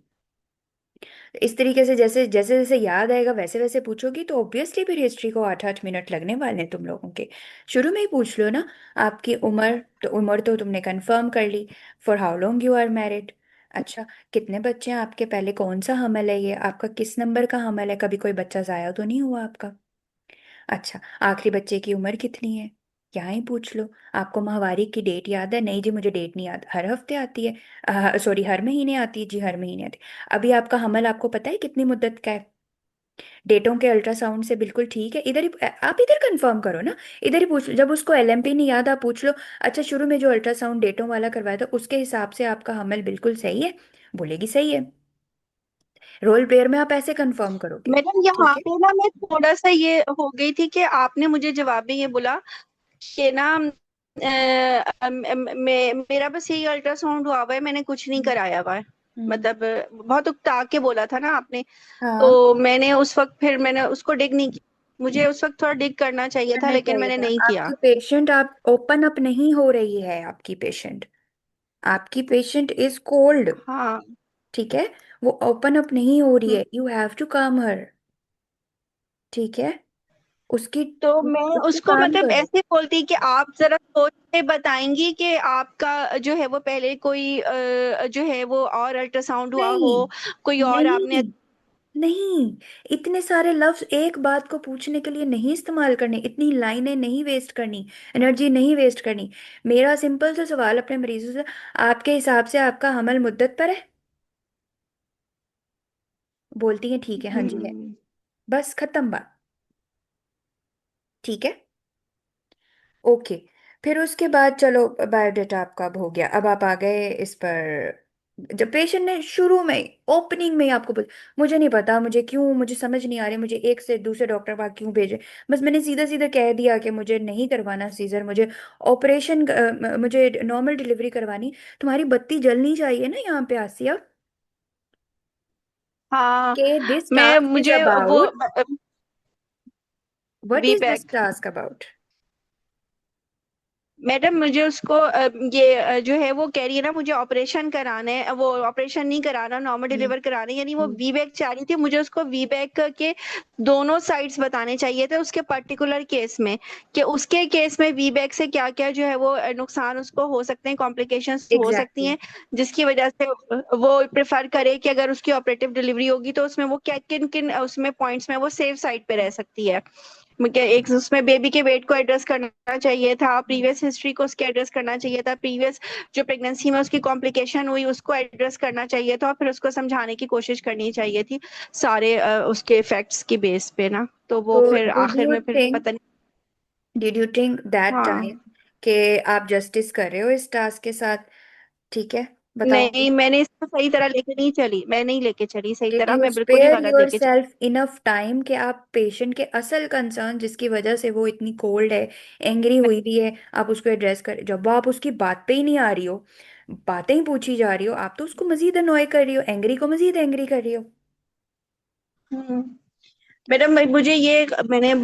इस तरीके से जैसे जैसे जैसे याद आएगा वैसे वैसे पूछोगी तो ऑब्वियसली फिर हिस्ट्री को 8-8 मिनट लगने वाले हैं तुम लोगों के। शुरू में ही पूछ लो ना, आपकी उम्र, तो उम्र तो तुमने कंफर्म कर ली, for how long you are married. अच्छा, कितने बच्चे हैं आपके, पहले कौन सा हमल है, ये आपका किस नंबर का हमल है, कभी कोई बच्चा जाया तो नहीं हुआ आपका। अच्छा, आखिरी बच्चे की उम्र कितनी है, यहाँ ही पूछ लो। आपको माहवारी की डेट याद है? नहीं जी मुझे डेट नहीं याद, हर हफ्ते आती है, सॉरी हर महीने आती है जी, हर महीने आती है। अभी आपका हमल आपको पता है कितनी मुद्दत का है? डेटों के अल्ट्रासाउंड से बिल्कुल ठीक है, इधर ही आप इधर कंफर्म करो ना, इधर ही पूछ लो, जब उसको एलएमपी नहीं याद आप पूछ लो, अच्छा शुरू में जो अल्ट्रासाउंड डेटों वाला करवाया था उसके हिसाब से आपका हमल बिल्कुल सही है, बोलेगी सही है। रोल प्लेयर में आप ऐसे कंफर्म करोगे। मैडम यहाँ ठीक है, पे ना मैं थोड़ा सा ये हो गई थी कि आपने मुझे जवाब में ये बोला कि ना मेरा बस यही अल्ट्रासाउंड हुआ हुआ है, मैंने कुछ नहीं हम्म। कराया हुआ है। हम्म। मतलब बहुत उकता के बोला था ना आपने, हाँ। तो मैंने उस वक्त फिर मैंने उसको डिग नहीं किया। मुझे उस वक्त थोड़ा डिग करना चाहिए था करना लेकिन चाहिए मैंने था नहीं आपकी किया। पेशेंट, आप ओपन अप नहीं हो रही है आपकी पेशेंट। आपकी पेशेंट इज कोल्ड। हाँ, ठीक है। वो ओपन अप नहीं हो रही हम्म। है, यू हैव टू काम हर। ठीक है। उसकी तो मैं उसकी उसको काम मतलब करो। ऐसे बोलती कि आप जरा सोच के बताएंगी कि आपका जो है वो पहले कोई जो है वो और अल्ट्रासाउंड हुआ हो, नहीं, कोई और आपने। नहीं, नहीं। इतने सारे लफ्ज एक बात को पूछने के लिए नहीं इस्तेमाल करने, इतनी लाइनें नहीं वेस्ट करनी, एनर्जी नहीं वेस्ट करनी। मेरा सिंपल सा सवाल अपने मरीजों से, आपके हिसाब से आपका हमल मुद्दत पर है? बोलती है ठीक है, हाँ जी है। हम्म। बस खत्म बात। ठीक है। ओके। फिर उसके बाद चलो, बायोडाटा आपका अब हो गया, अब आप आ गए इस पर। जब पेशेंट ने शुरू में ओपनिंग में ही आपको बोल, मुझे नहीं पता, मुझे क्यों, मुझे समझ नहीं आ रही, मुझे एक से दूसरे डॉक्टर पास क्यों भेजे। बस मैंने सीधा सीधा कह दिया कि मुझे नहीं करवाना सीजर, मुझे ऑपरेशन, मुझे नॉर्मल डिलीवरी करवानी। तुम्हारी बत्ती जलनी चाहिए ना यहाँ पे आसिया, हाँ, कि दिस मैं टास्क इज मुझे वो about, what we is this back. Task about. Madam मुझे उसको ये जो है वो कह रही है ना, मुझे ऑपरेशन कराना है, वो ऑपरेशन नहीं कराना, नॉर्मल हम्म। डिलीवर कराना है, यानी वो हम्म। वी बैक चाह रही थी। मुझे उसको वी बैक के दोनों साइड्स बताने चाहिए थे उसके पर्टिकुलर केस में, कि उसके केस में वी बैक से क्या क्या जो है वो नुकसान उसको हो सकते हैं, कॉम्प्लिकेशंस हो सकती एग्जैक्टली। हैं, जिसकी वजह से वो प्रेफर करे कि अगर उसकी ऑपरेटिव डिलीवरी होगी तो उसमें वो क्या किन किन उसमें पॉइंट्स में वो सेफ साइड पे रह सकती है। मुझे एक उसमें बेबी के वेट को एड्रेस करना चाहिए था, प्रीवियस हिस्ट्री को उसके एड्रेस करना चाहिए था, प्रीवियस जो प्रेगनेंसी में उसकी कॉम्प्लिकेशन हुई उसको एड्रेस करना चाहिए था, और फिर उसको समझाने की कोशिश करनी चाहिए थी सारे उसके फैक्ट्स की बेस पे ना। तो वो तो फिर डिड आखिर यू में फिर थिंक पता नहीं। डिड यू थिंक दैट हाँ, टाइम कि आप जस्टिस कर रहे हो इस टास्क के साथ? ठीक है, बताओ। नहीं मैंने इसको सही तरह लेके नहीं चली, मैं नहीं लेके चली सही डिड तरह, यू मैं बिल्कुल ही स्पेयर गलत योर लेके चली। सेल्फ इनफ टाइम कि आप पेशेंट के असल कंसर्न जिसकी वजह से वो इतनी कोल्ड है, एंग्री हुई भी है, आप उसको एड्रेस कर, जब आप उसकी बात पे ही नहीं आ रही हो, बातें ही पूछी जा रही हो, आप तो उसको मजीद अनॉय कर रही हो, एंग्री को मजीद एंग्री कर रही हो। हम्म। मैडम मुझे ये मैंने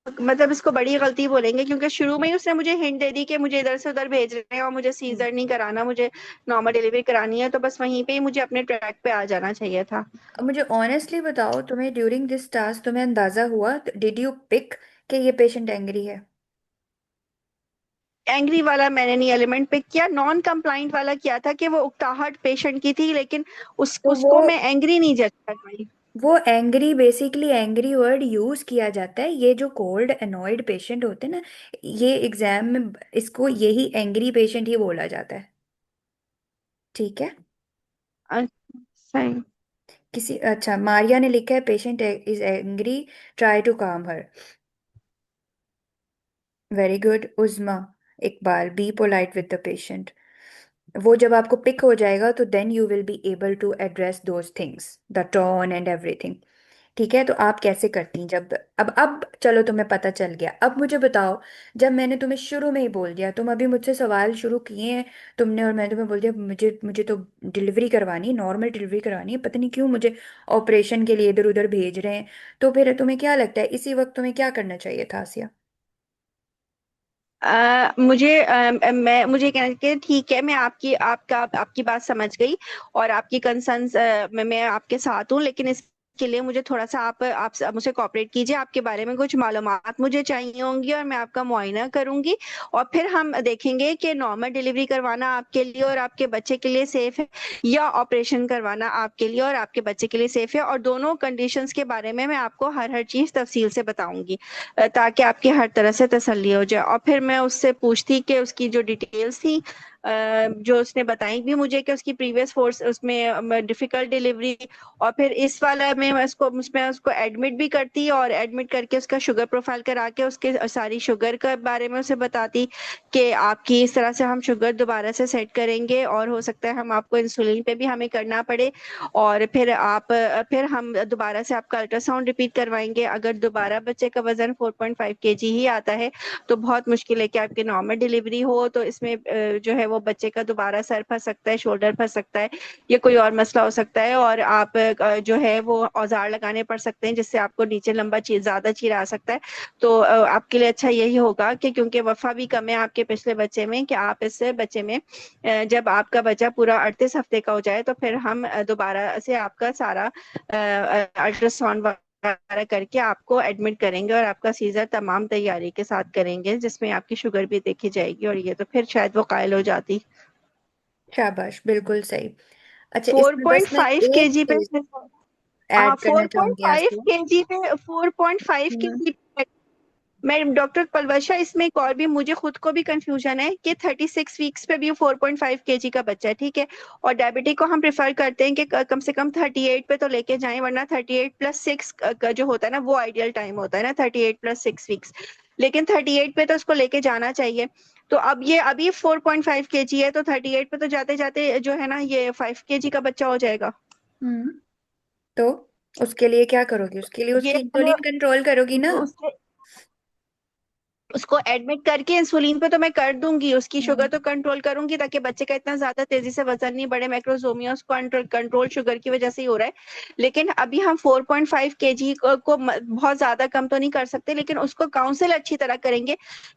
मतलब इसको बड़ी गलती बोलेंगे, क्योंकि शुरू में ही उसने मुझे हिंट दे दी कि मुझे इधर से उधर भेज रहे हैं और मुझे हम्म। सीजर नहीं कराना, मुझे नॉर्मल डिलीवरी करानी है, तो बस वहीं पे ही मुझे अपने ट्रैक पे आ जाना चाहिए था। अब मुझे ऑनेस्टली बताओ, तुम्हें ड्यूरिंग दिस टास्क तुम्हें अंदाजा हुआ, डिड यू पिक कि ये पेशेंट एंग्री है? एंग्री वाला मैंने नहीं एलिमेंट पिक किया, नॉन कंप्लाइंट वाला किया था कि वो उकताहट पेशेंट की थी, लेकिन तो उसको मैं एंग्री नहीं जज कर पाई। वो angry, basically angry word use किया जाता है, ये जो कोल्ड अनॉयड पेशेंट होते हैं ना, ये एग्जाम में इसको यही एंग्री पेशेंट ही बोला जाता है। ठीक है। अच्छा, सही। किसी, अच्छा, मारिया ने लिखा है patient is angry, try to calm her. Very good Uzma. Iqbal, be polite with the patient. वो जब आपको पिक हो जाएगा तो then you will be able to address those things, the tone and everything. ठीक है, तो आप कैसे करती हैं जब, अब चलो तुम्हें पता चल गया, अब मुझे बताओ, जब मैंने तुम्हें शुरू में ही बोल दिया, तुम अभी मुझसे सवाल शुरू किए हैं तुमने, और मैं तुम्हें बोल दिया मुझे मुझे तो डिलीवरी करवानी, नॉर्मल डिलीवरी करवानी है, पता नहीं क्यों मुझे ऑपरेशन के लिए इधर उधर भेज रहे हैं, तो फिर तुम्हें क्या लगता है इसी वक्त तुम्हें क्या करना चाहिए था आसिया? मुझे मैं मुझे कहना कि ठीक है, मैं आपकी बात समझ गई, और आपकी कंसर्न्स मैं आपके साथ हूँ, लेकिन इसके लिए मुझे थोड़ा सा आप मुझसे कोऑपरेट कीजिए, आपके बारे में कुछ मालूमात मुझे चाहिए होंगी, और मैं आपका मुआयना करूंगी, और फिर हम देखेंगे कि नॉर्मल डिलीवरी करवाना आपके लिए और आपके बच्चे के लिए सेफ है, या ऑपरेशन करवाना आपके लिए और आपके बच्चे के लिए सेफ है, और दोनों कंडीशंस के बारे में मैं आपको हर हर चीज तफसील से बताऊंगी, ताकि आपकी हर तरह से तसल्ली हो जाए। और फिर मैं उससे पूछती कि उसकी जो डिटेल्स थी जो उसने बताई भी मुझे कि उसकी प्रीवियस फोर्स उसमें डिफिकल्ट डिलीवरी, और फिर इस वाला में मैं उसको एडमिट भी करती और एडमिट करके उसका शुगर प्रोफाइल करा के उसके सारी शुगर के बारे में उसे बताती कि आपकी इस तरह से हम शुगर दोबारा से सेट करेंगे और हो सकता है हम आपको इंसुलिन पे भी हमें करना पड़े, और फिर हम दोबारा से आपका अल्ट्रासाउंड रिपीट करवाएंगे। अगर दोबारा बच्चे का वजन 4.5 केजी ही आता है तो बहुत मुश्किल है कि आपकी नॉर्मल डिलीवरी हो, तो इसमें जो है वो बच्चे का दोबारा सर फंस सकता है, शोल्डर फंस सकता है, या कोई और मसला हो सकता है, और आप जो है वो औजार लगाने पड़ सकते हैं जिससे आपको नीचे लंबा ज्यादा चीरा आ सकता है। तो आपके लिए अच्छा यही होगा कि क्योंकि वफा भी कम है आपके पिछले बच्चे में, कि आप इस बच्चे में जब आपका बच्चा पूरा 38 हफ्ते का हो जाए तो फिर हम दोबारा से आपका सारा अल्ट्रासाउंड वगैरह करके आपको एडमिट करेंगे और आपका सीजर तमाम तैयारी के साथ करेंगे, जिसमें आपकी शुगर भी देखी जाएगी, और ये तो फिर शायद वो कायल हो जाती। शाबाश, बिल्कुल सही। अच्छा, फोर इसमें बस पॉइंट मैं फाइव एक के जी पे चीज हाँ, ऐड करना फोर पॉइंट चाहूंगी फाइव आसिया। के जी पे 4.5 के हम्म। जी मैं डॉक्टर पलवशा, इसमें एक और भी मुझे खुद को भी कंफ्यूजन है कि 36 वीक्स पे भी 4.5 केजी का बच्चा है, ठीक है, और डायबिटिक को हम प्रेफर करते हैं कि कम से कम 38 पे तो लेके जाएं, वरना 38+6 का जो होता है ना वो आइडियल टाइम होता है ना, 38+6 वीक्स, लेकिन 38 पे तो उसको लेके जाना चाहिए। तो अब ये अभी 4.5 केजी है, तो 38 पे तो जाते जाते जो है ना ये 5 केजी का बच्चा हो जाएगा। हम्म। तो उसके लिए क्या करोगी? उसके लिए ये उसकी इंसुलिन कंट्रोल करोगी ना? उसके उसको एडमिट करके इंसुलिन पे तो मैं कर दूंगी, उसकी शुगर हम्म। तो कंट्रोल करूंगी ताकि बच्चे का इतना ज्यादा तेजी से वजन नहीं बढ़े, मैक्रोसोमिया कंट्रोल कंट्रोल शुगर की वजह से ही हो रहा है। लेकिन अभी हम 4.5 केजी को बहुत ज्यादा कम तो नहीं कर सकते, लेकिन उसको काउंसिल अच्छी तरह करेंगे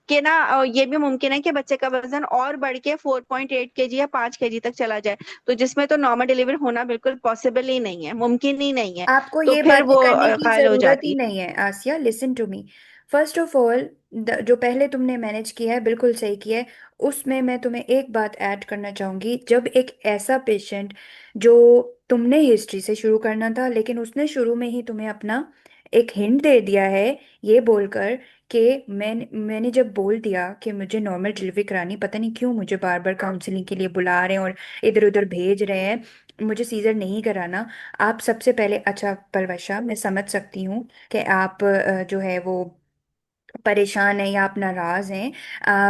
कि ना ये भी मुमकिन है कि बच्चे का वजन और बढ़ के 4.8 केजी या 5 केजी तक चला जाए, तो जिसमें तो नॉर्मल डिलीवरी होना बिल्कुल पॉसिबल ही नहीं है, मुमकिन ही नहीं है, आपको तो ये फिर बातें वो करने की घायल हो जरूरत ही जाती। नहीं है Asiya. Listen to me. First of all, जो पहले तुमने मैनेज किया है बिल्कुल सही किया है। उसमें मैं तुम्हें एक बात ऐड करना चाहूंगी। जब एक ऐसा पेशेंट, जो तुमने हिस्ट्री से शुरू करना था लेकिन उसने शुरू में ही तुम्हें अपना एक हिंट दे दिया है, ये बोलकर कि मैंने जब बोल दिया कि मुझे नॉर्मल डिलीवरी करानी, पता नहीं क्यों मुझे बार बार काउंसलिंग के लिए बुला रहे हैं और इधर उधर भेज रहे हैं, मुझे सीजर नहीं कराना। आप सबसे पहले, अच्छा पलवशा, मैं समझ सकती हूँ कि आप जो है वो परेशान है या आप नाराज हैं।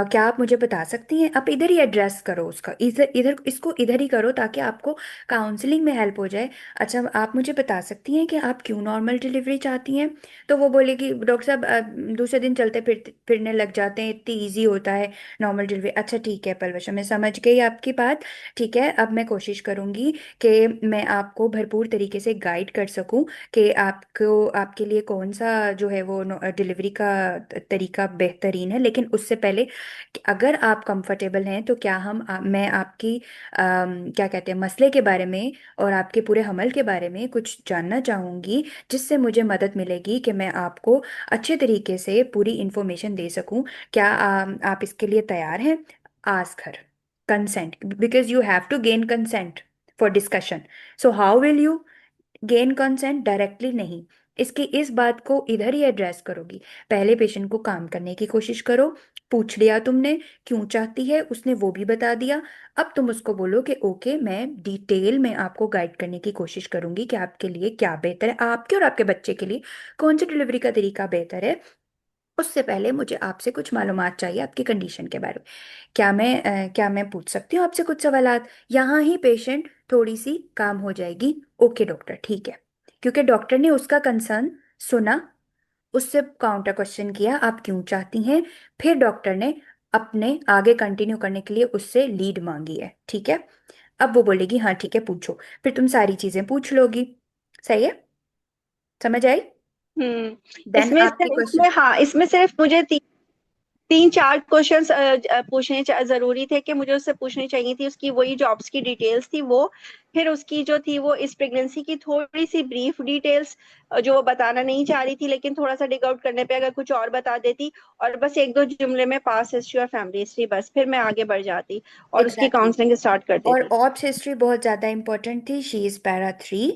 क्या आप मुझे बता सकती हैं? आप इधर ही एड्रेस करो उसका, इधर इधर इसको इधर ही करो ताकि आपको काउंसलिंग में हेल्प हो जाए। अच्छा, आप मुझे बता सकती हैं कि आप क्यों नॉर्मल डिलीवरी चाहती हैं? तो वो बोलेगी डॉक्टर साहब, दूसरे दिन चलते फिरने लग जाते हैं, इतनी ईजी होता है नॉर्मल डिलीवरी। अच्छा ठीक है पलवशा, मैं समझ गई आपकी बात। ठीक है, अब मैं कोशिश करूंगी कि मैं आपको भरपूर तरीके से गाइड कर सकूं कि आपको, आपके लिए कौन सा जो है वो डिलीवरी का तरीका बेहतरीन है। लेकिन उससे पहले कि अगर आप कंफर्टेबल हैं तो क्या मैं आपकी क्या कहते हैं, मसले के बारे में और आपके पूरे हमल के बारे में कुछ जानना चाहूंगी, जिससे मुझे मदद मिलेगी कि मैं आपको अच्छे तरीके से पूरी इंफॉर्मेशन दे सकूं। क्या आप इसके लिए तैयार हैं? Ask her consent, because you have to gain consent for discussion. So how will you gain consent? Directly नहीं, इसकी इस बात को इधर ही एड्रेस करोगी। पहले पेशेंट को काम करने की कोशिश करो। पूछ लिया तुमने क्यों चाहती है, उसने वो भी बता दिया। अब तुम उसको बोलो कि ओके, मैं डिटेल में आपको गाइड करने की कोशिश करूंगी कि आपके लिए क्या बेहतर है, आपके और आपके बच्चे के लिए कौन सी डिलीवरी का तरीका बेहतर है। उससे पहले मुझे आपसे कुछ मालूमात चाहिए आपकी कंडीशन के बारे में। क्या मैं पूछ सकती हूँ आपसे कुछ सवालात? यहाँ ही पेशेंट थोड़ी सी काम हो जाएगी। ओके डॉक्टर, ठीक है। क्योंकि डॉक्टर ने उसका कंसर्न सुना, उससे काउंटर क्वेश्चन किया आप क्यों चाहती हैं, फिर डॉक्टर ने अपने आगे कंटिन्यू करने के लिए उससे लीड मांगी है, ठीक है। अब वो बोलेगी हाँ ठीक है पूछो, फिर तुम सारी चीजें पूछ लोगी। सही है? समझ आई? देन इसमें आपके क्वेश्चन। इसमें हाँ, इसमें सिर्फ मुझे तीन चार क्वेश्चंस पूछने जरूरी थे कि मुझे उससे पूछनी चाहिए थी, उसकी वही जॉब्स की डिटेल्स थी वो, फिर उसकी जो थी वो इस प्रेगनेंसी की थोड़ी सी ब्रीफ डिटेल्स जो वो बताना नहीं चाह रही थी, लेकिन थोड़ा सा डिग आउट करने पे अगर कुछ और बता देती, और बस एक दो जुमले में पास हिस्ट्री और फैमिली हिस्ट्री, बस फिर मैं आगे बढ़ जाती और उसकी एग्जैक्टली। काउंसलिंग स्टार्ट कर और देती। ऑप्स हिस्ट्री बहुत ज्यादा इंपॉर्टेंट थी। She is para 3।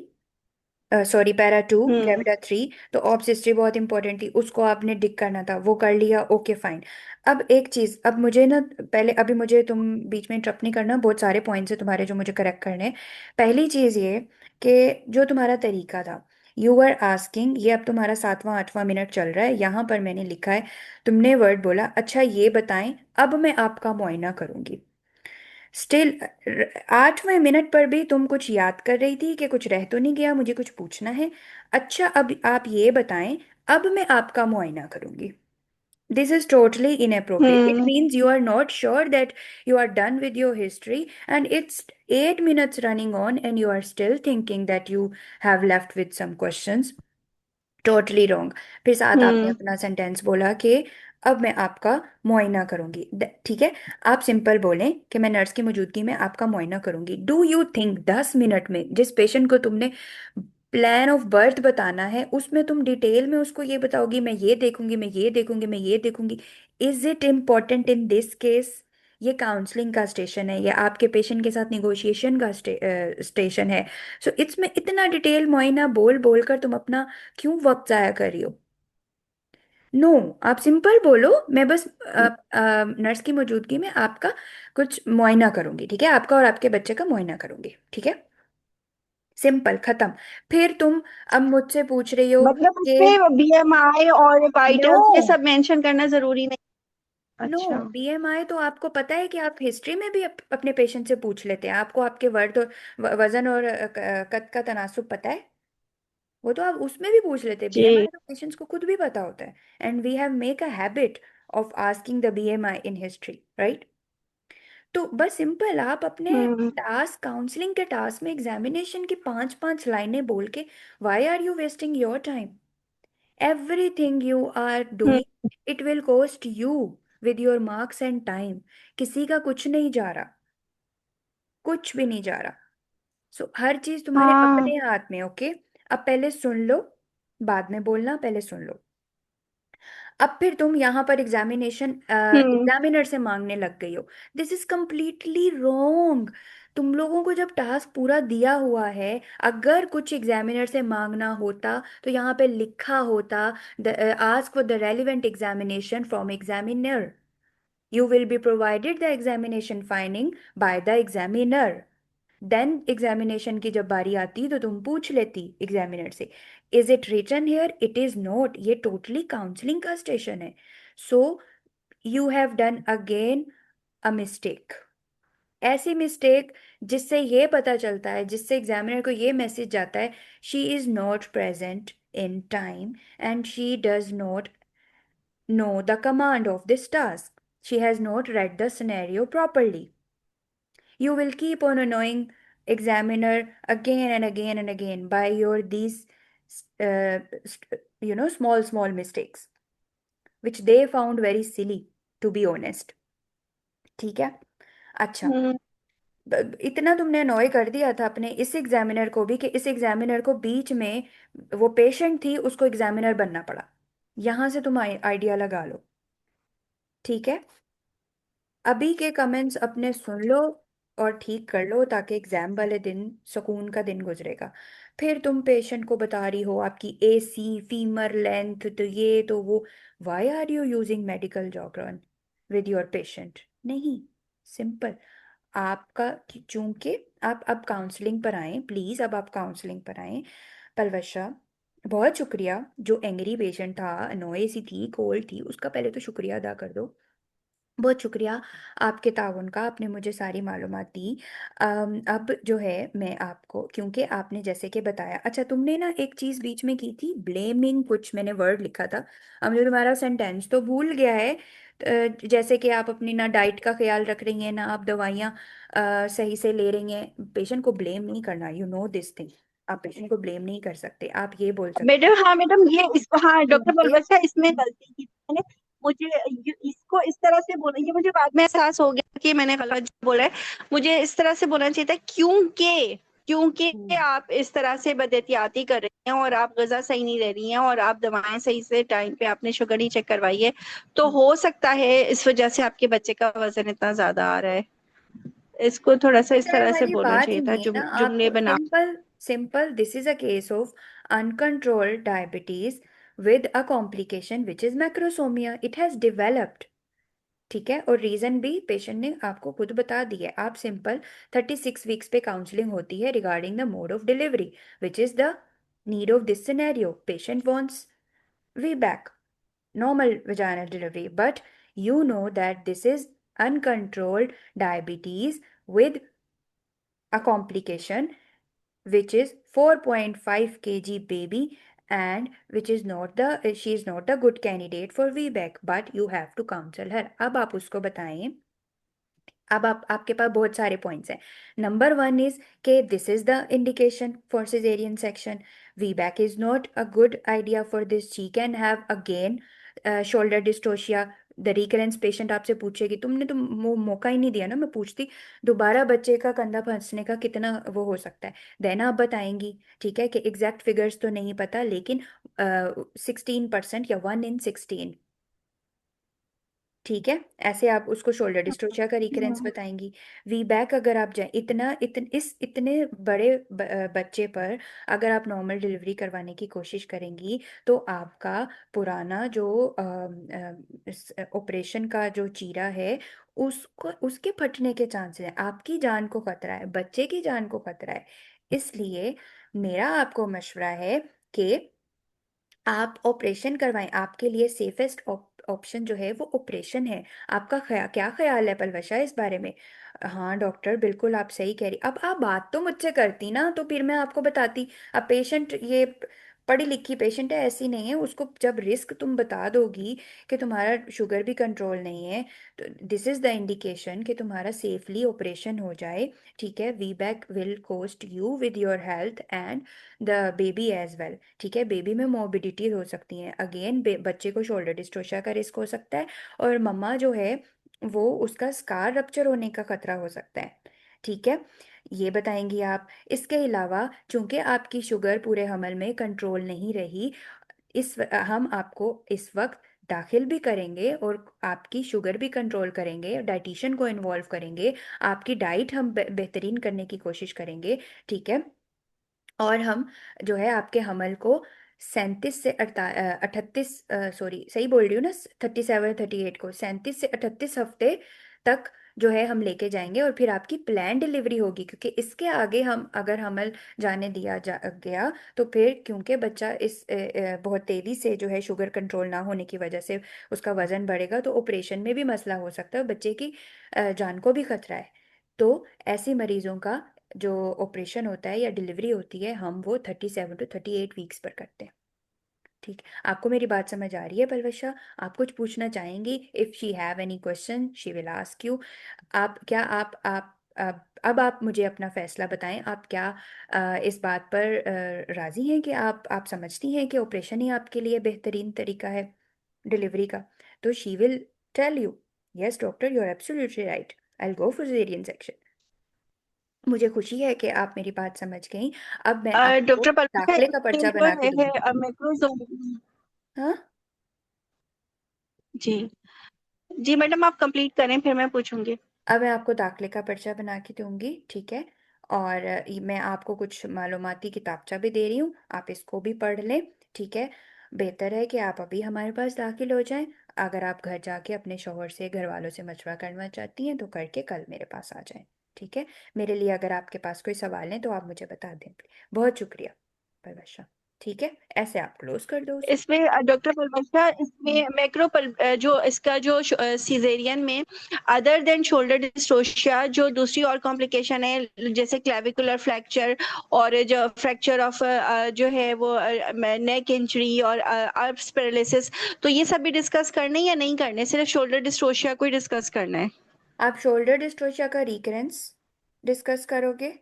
Sorry para 2 हम्म ग्रेविटा 3। तो ऑब्स हिस्ट्री बहुत इंपॉर्टेंट थी, उसको आपने डिक करना था, वो कर लिया, ओके फाइन। अब एक चीज, अब मुझे ना पहले, अभी मुझे तुम बीच में इंटरप्ट नहीं करना, बहुत सारे पॉइंट्स है तुम्हारे जो मुझे करेक्ट करने हैं। पहली चीज ये कि जो तुम्हारा तरीका था, यू आर आस्किंग, ये अब तुम्हारा 7वां 8वां मिनट चल रहा है, यहाँ पर मैंने लिखा है, तुमने वर्ड बोला, अच्छा ये बताएं, अब मैं आपका मुआयना करूंगी। स्टिल 8वें मिनट पर भी तुम कुछ याद कर रही थी कि कुछ रह तो नहीं गया, मुझे कुछ पूछना है। अच्छा अब आप ये बताएं, अब मैं आपका मुआयना करूंगी। This is totally inappropriate, it hmm means you are not sure that you are done with your history and it's 8 minutes running on and you are still thinking that you have left with some questions. Totally wrong. फिर साथ आपने हम्म अपना sentence बोला कि अब मैं आपका मुआयना करूंगी। ठीक है, आप सिंपल बोलें कि मैं नर्स की मौजूदगी में आपका मुआयना करूंगी। डू यू थिंक 10 मिनट में जिस पेशेंट को तुमने प्लान ऑफ बर्थ बताना है, उसमें तुम डिटेल में उसको ये बताओगी, मैं ये देखूंगी, मैं ये देखूंगी, मैं ये देखूंगी? Is it important in this case? ये काउंसलिंग का स्टेशन है, या आपके पेशेंट के साथ निगोशिएशन का स्टेशन है। सो इसमें इतना डिटेल मुआयना बोल बोल कर तुम अपना क्यों वक्त जाया कर रही हो? नो, आप सिंपल बोलो, मैं बस नर्स की मौजूदगी में आपका कुछ मुआयना करूंगी, ठीक है, आपका और आपके बच्चे का मुआयना करूंगी, ठीक है, सिंपल खत्म। फिर तुम अब मुझसे पूछ रही हो मतलब कि उसमें बीएमआई और नो, वाइटल्स ये सब मेंशन करना जरूरी नहीं? नो, अच्छा। बीएमआई तो आपको पता है कि आप हिस्ट्री में भी अपने पेशेंट से पूछ लेते हैं, आपको आपके वर्द और वजन और कद का तनासुब पता है, वो तो आप उसमें भी पूछ लेते हैं। जी। बीएमआई तो पेशेंट्स को खुद भी पता होता है, and we have make a habit of asking the BMI in history, right? तो बस सिंपल आप अपने हम्म टास्क, काउंसलिंग के टास्क में एग्जामिनेशन की 5 5 लाइनें बोल के, why are you wasting your time? Everything you are hmm doing it will cost you with your marks and time. किसी का कुछ नहीं जा रहा, कुछ भी नहीं जा रहा। सो हर चीज तुम्हारे हाँ। अपने हाथ में, ओके? अब पहले सुन लो, बाद में बोलना, पहले सुन लो। अब फिर तुम यहाँ पर एग्जामिनेशन हम्म एग्जामिनर से मांगने लग गई हो। This is completely wrong. तुम लोगों को जब टास्क पूरा दिया हुआ है, अगर कुछ एग्जामिनर से मांगना होता तो यहाँ पे लिखा होता, ask for the relevant examination from examiner, you will be provided the examination finding by the examiner. Then examination की जब बारी आती तो तुम पूछ लेती एग्जामिनर से। Is it written here? It is not, ये टोटली काउंसलिंग का स्टेशन है। So you have done again a mistake, ऐसी मिस्टेक जिससे ये पता चलता है, जिससे एग्जामिनर को ये मैसेज जाता है, she is not present in time and she does not know the command of this task. She has not read the scenario properly. You will keep on annoying examiner again and again and again by your these small mistakes which they found very silly, to be honest. ठीक है? अच्छा, हम्म इतना तुमने अनॉय कर दिया था अपने इस एग्जामिनर को भी कि इस एग्जामिनर को बीच में, वो पेशेंट थी, उसको एग्जामिनर बनना पड़ा। यहां से तुम आइडिया लगा लो, ठीक है? अभी के कमेंट्स अपने सुन लो और ठीक कर लो, ताकि एग्जाम वाले दिन सुकून का दिन गुजरेगा। फिर तुम पेशेंट को बता रही हो आपकी एसी फीमर लेंथ, तो ये तो वो, why are you using medical jargon with your patient? नहीं, सिंपल, आपका, चूंकि आप अब काउंसलिंग पर आए, प्लीज अब आप काउंसलिंग पर आए। पलवशा, बहुत शुक्रिया, जो एंग्री पेशेंट था, अनोए सी थी, कोल्ड थी, उसका पहले तो शुक्रिया अदा कर दो। बहुत शुक्रिया आपके ताउन का, आपने मुझे सारी मालूमात दी। अब जो है मैं आपको, क्योंकि आपने जैसे कि बताया, अच्छा तुमने ना एक चीज़ बीच में की थी, ब्लेमिंग, कुछ मैंने वर्ड लिखा था, अब मुझे तुम्हारा सेंटेंस तो भूल गया है। जैसे कि आप अपनी ना डाइट का ख्याल रख रही हैं, ना आप दवाइयाँ सही से ले रही हैं। पेशेंट को ब्लेम नहीं करना, यू नो दिस थिंग, आप पेशेंट को ब्लेम नहीं कर सकते, आप ये बोल सकते मैडम, हाँ मैडम, ये इस, हाँ हैं डॉक्टर कि बलबसा, इसमें गलती की थी मैंने। मुझे इसको इस तरह से बोला, ये मुझे बाद में एहसास हो गया कि मैंने गलत बोला है। मुझे इस तरह से बोलना चाहिए था, क्योंकि क्योंकि हम्म, आप इस तरह से बदएहतियाती कर रही हैं और आप गजा सही नहीं ले रही हैं और आप दवाएं सही से टाइम पे आपने शुगर नहीं चेक करवाई है, तो हम्म। हो सकता है इस वजह से आपके बच्चे का वजन इतना ज्यादा आ रहा है। इसको थोड़ा सा इस वजह तरह से वाली बोलना बात ही चाहिए था, नहीं है ना, आप जुमले बना। Simple Simple, this is a case of uncontrolled diabetes with a complication which is macrosomia. It has developed. ठीक है, और रीजन भी पेशेंट ने आपको खुद बता दी है. आप सिंपल 36 वीक्स पे काउंसलिंग होती है regarding the mode of delivery which is the need of this scenario. Patient wants VBAC, normal vaginal delivery, but you know that this is uncontrolled diabetes with a complication which is 4.5 kg baby, and which is not the she is not a good candidate for VBAC, but you have to counsel her. अब आप उसको बताएं. अब आपके पास बहुत सारे points हैं. Number 1 is के this is the indication for caesarean section. VBAC is not a good idea for this. She can have again shoulder dystocia. The recurrence patient आपसे पूछेगी तुमने तो मौका ही नहीं दिया ना, मैं पूछती दोबारा बच्चे का कंधा फंसने का कितना वो हो सकता है. देन आप बताएंगी. ठीक है, कि एग्जैक्ट फिगर्स तो नहीं पता, लेकिन 16% या 1 in 16. ठीक है, ऐसे आप उसको शोल्डर डिस्टोशिया का रिकरेंस बताएंगी. VBAC अगर आप जाए इतने बड़े बच्चे पर अगर आप नॉर्मल डिलीवरी करवाने की कोशिश करेंगी तो आपका पुराना जो ऑपरेशन का जो चीरा है उसको उसके फटने के चांसेस हैं. आपकी जान को खतरा है, बच्चे की जान को खतरा है. इसलिए मेरा आपको मशवरा है कि आप ऑपरेशन करवाएं. आपके लिए सेफेस्ट ऑप्शन जो है वो ऑपरेशन है. आपका क्या ख्याल है पलवशा इस बारे में? हाँ डॉक्टर, बिल्कुल आप सही कह रही. अब आप बात तो मुझसे करती ना, तो फिर मैं आपको बताती. अब पेशेंट ये पढ़ी लिखी पेशेंट है, ऐसी नहीं है. उसको जब रिस्क तुम बता दोगी कि तुम्हारा शुगर भी कंट्रोल नहीं है, तो दिस इज द इंडिकेशन कि तुम्हारा सेफली ऑपरेशन हो जाए. ठीक है, VBAC will cost you with your health and the baby as well. ठीक है, बेबी में मोबिडिटी हो सकती है. अगेन बच्चे को शोल्डर डिस्टोशिया का रिस्क हो सकता है, और मम्मा जो है वो उसका स्कार रप्चर होने का खतरा हो सकता है. ठीक है, ये बताएंगी आप. इसके अलावा चूंकि आपकी शुगर पूरे हमल में कंट्रोल नहीं रही, हम आपको इस वक्त दाखिल भी करेंगे और आपकी शुगर भी कंट्रोल करेंगे, डाइटिशियन को इन्वॉल्व करेंगे, आपकी डाइट हम बेहतरीन करने की कोशिश करेंगे. ठीक है, और हम जो है आपके हमल को 38 सॉरी सही बोल रही हूँ ना, 37 38 को 37 से 38 हफ्ते तक जो है हम लेके जाएंगे, और फिर आपकी प्लान डिलीवरी होगी. क्योंकि इसके आगे हम अगर हमल जाने दिया गया तो फिर क्योंकि बच्चा बहुत तेजी से जो है शुगर कंट्रोल ना होने की वजह से उसका वजन बढ़ेगा, तो ऑपरेशन में भी मसला हो सकता है और बच्चे की जान को भी खतरा है. तो ऐसे मरीजों का जो ऑपरेशन होता है या डिलीवरी होती है, हम वो 37 to 38 वीक्स पर करते हैं. ठीक, आपको मेरी बात समझ आ रही है पलवशा? आप कुछ पूछना चाहेंगी? If she have any question she will ask you. आप क्या अब आप मुझे अपना फैसला बताएं. आप क्या इस बात पर राजी हैं कि आप समझती हैं कि ऑपरेशन ही आपके लिए बेहतरीन तरीका है डिलीवरी का? तो she will tell you, yes doctor you are absolutely right, I will go for caesarean section. मुझे खुशी है कि आप मेरी बात समझ गई. अब मैं आपको डॉक्टर पलक दाखिले का पर्चा जो बना के है दूंगी. मैक्रोजोम। हाँ, जी जी मैडम, आप कंप्लीट करें फिर मैं पूछूंगी। अब मैं आपको दाखिले का पर्चा बना के दूंगी. ठीक है, और मैं आपको कुछ मालूमाती किताबचा भी दे रही हूँ, आप इसको भी पढ़ लें. ठीक है, बेहतर है कि आप अभी हमारे पास दाखिल हो जाएं. अगर आप घर जाके अपने शौहर से घर वालों से मशवरा करना चाहती हैं तो करके कल मेरे पास आ जाएं. ठीक है, मेरे लिए अगर आपके पास कोई सवाल है तो आप मुझे बता दें. बहुत शुक्रिया परवशा. ठीक है, ऐसे आप क्लोज कर दो उसको. इसमें डॉक्टर पलवशा, इसमें जो इसका जो सीजेरियन में अदर देन शोल्डर डिस्टोशिया जो दूसरी और कॉम्प्लिकेशन है जैसे क्लेविकुलर फ्रैक्चर और जो फ्रैक्चर ऑफ जो है वो नेक इंजरी और आर्म्स पैरालिसिस, तो ये सब भी डिस्कस करने या नहीं करने, सिर्फ शोल्डर डिस्टोशिया को ही डिस्कस करना है? आप शोल्डर डिस्ट्रोशिया का रिकरेंस डिस्कस करोगे.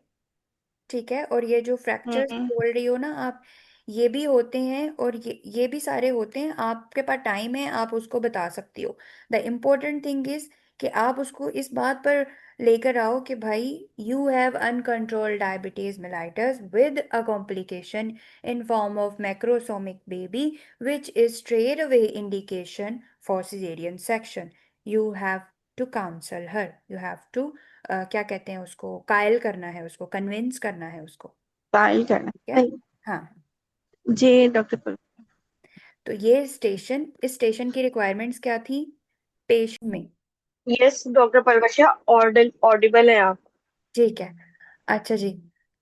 ठीक है, और ये जो फ्रैक्चर्स हम्म। बोल रही हो ना आप, ये भी होते हैं, और ये भी सारे होते हैं. आपके पास टाइम है, आप उसको बता सकती हो. द इम्पोर्टेंट थिंग इज कि आप उसको इस बात पर लेकर आओ कि भाई you have uncontrolled diabetes mellitus with a complication in form of macrosomic baby which is straight away indication for cesarean section. You have to counsel her. You have to क्या कहते हैं उसको, कायल करना है, उसको कन्विंस करना है उसको. फाइल करना क्या? सही। हाँ। जी डॉक्टर। तो ये स्टेशन, इस स्टेशन की रिक्वायरमेंट्स क्या थी पेशेंट में? यस डॉक्टर परवशिया, ऑडिबल है आप। ठीक है। अच्छा जी।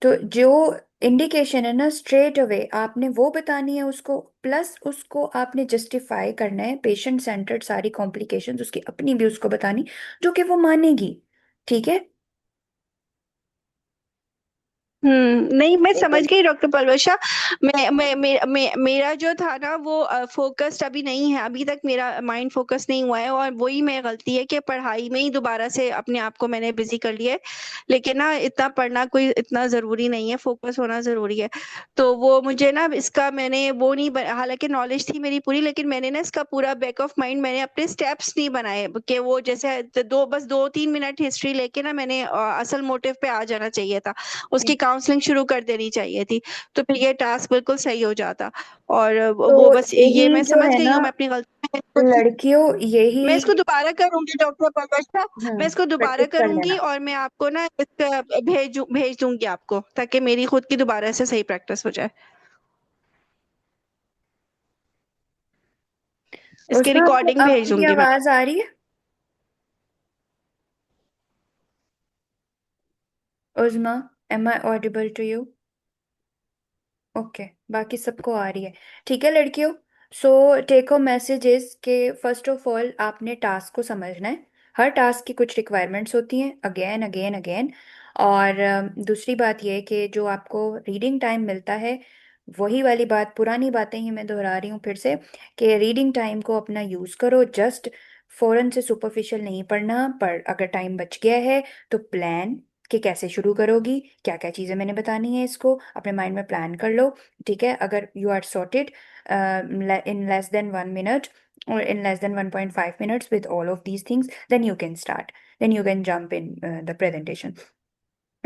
तो जो इंडिकेशन है ना स्ट्रेट अवे आपने वो बतानी है उसको, प्लस उसको आपने जस्टिफाई करना है, पेशेंट सेंटर्ड सारी कॉम्प्लिकेशंस उसकी अपनी भी उसको बतानी, जो कि वो मानेगी। ठीक है। नहीं मैं समझ गई डॉक्टर पलवशा। मेरा जो था ना वो फोकस्ड अभी नहीं है, अभी तक मेरा माइंड फोकस नहीं हुआ है, और वही मैं गलती है कि पढ़ाई में ही दोबारा से अपने आप को मैंने बिजी कर लिया है। लेकिन ना इतना पढ़ना कोई इतना जरूरी नहीं है, फोकस होना जरूरी है। तो वो मुझे ना इसका मैंने वो नहीं हालांकि नॉलेज थी मेरी पूरी, लेकिन मैंने ना इसका पूरा बैक ऑफ माइंड मैंने अपने स्टेप्स नहीं बनाए कि वो जैसे बस 2-3 मिनट हिस्ट्री लेके ना मैंने असल मोटिव पे आ जाना चाहिए था, उसकी काउंसलिंग शुरू कर देनी चाहिए थी। तो फिर ये टास्क बिल्कुल सही हो जाता। और तो वो बस ये यही मैं जो समझ है गई ना हूँ, मैं अपनी गलती लड़कियों, यही। मैं इसको दोबारा करूंगी डॉक्टर परवश। मैं इसको दोबारा प्रैक्टिस कर करूंगी लेना। और मैं आपको ना इसका भेज दूंगी आपको, ताकि मेरी खुद की दोबारा से सही प्रैक्टिस हो जाए। इसकी उसमें आपको रिकॉर्डिंग अब भेज मेरी दूंगी मैं। आवाज आ रही है? Uzma, am I audible to you? Okay, बाकी सबको आ रही है। ठीक है लड़कियों। So take home message is के फर्स्ट ऑफ ऑल आपने टास्क को समझना है। हर टास्क की कुछ रिक्वायरमेंट्स होती हैं, अगेन अगेन अगेन। और दूसरी बात यह कि जो आपको रीडिंग टाइम मिलता है, वही वाली बात, पुरानी बातें ही मैं दोहरा रही हूँ फिर से, कि रीडिंग टाइम को अपना यूज़ करो। जस्ट फौरन से सुपरफिशियल नहीं पढ़ना, पर अगर टाइम बच गया है तो प्लान कि कैसे शुरू करोगी, क्या क्या चीज़ें मैंने बतानी है, इसको अपने माइंड में प्लान कर लो। ठीक है। अगर you are sorted in less than 1 minute or in less than 1.5 minutes with all of these things, then you can start, then you can jump in the presentation।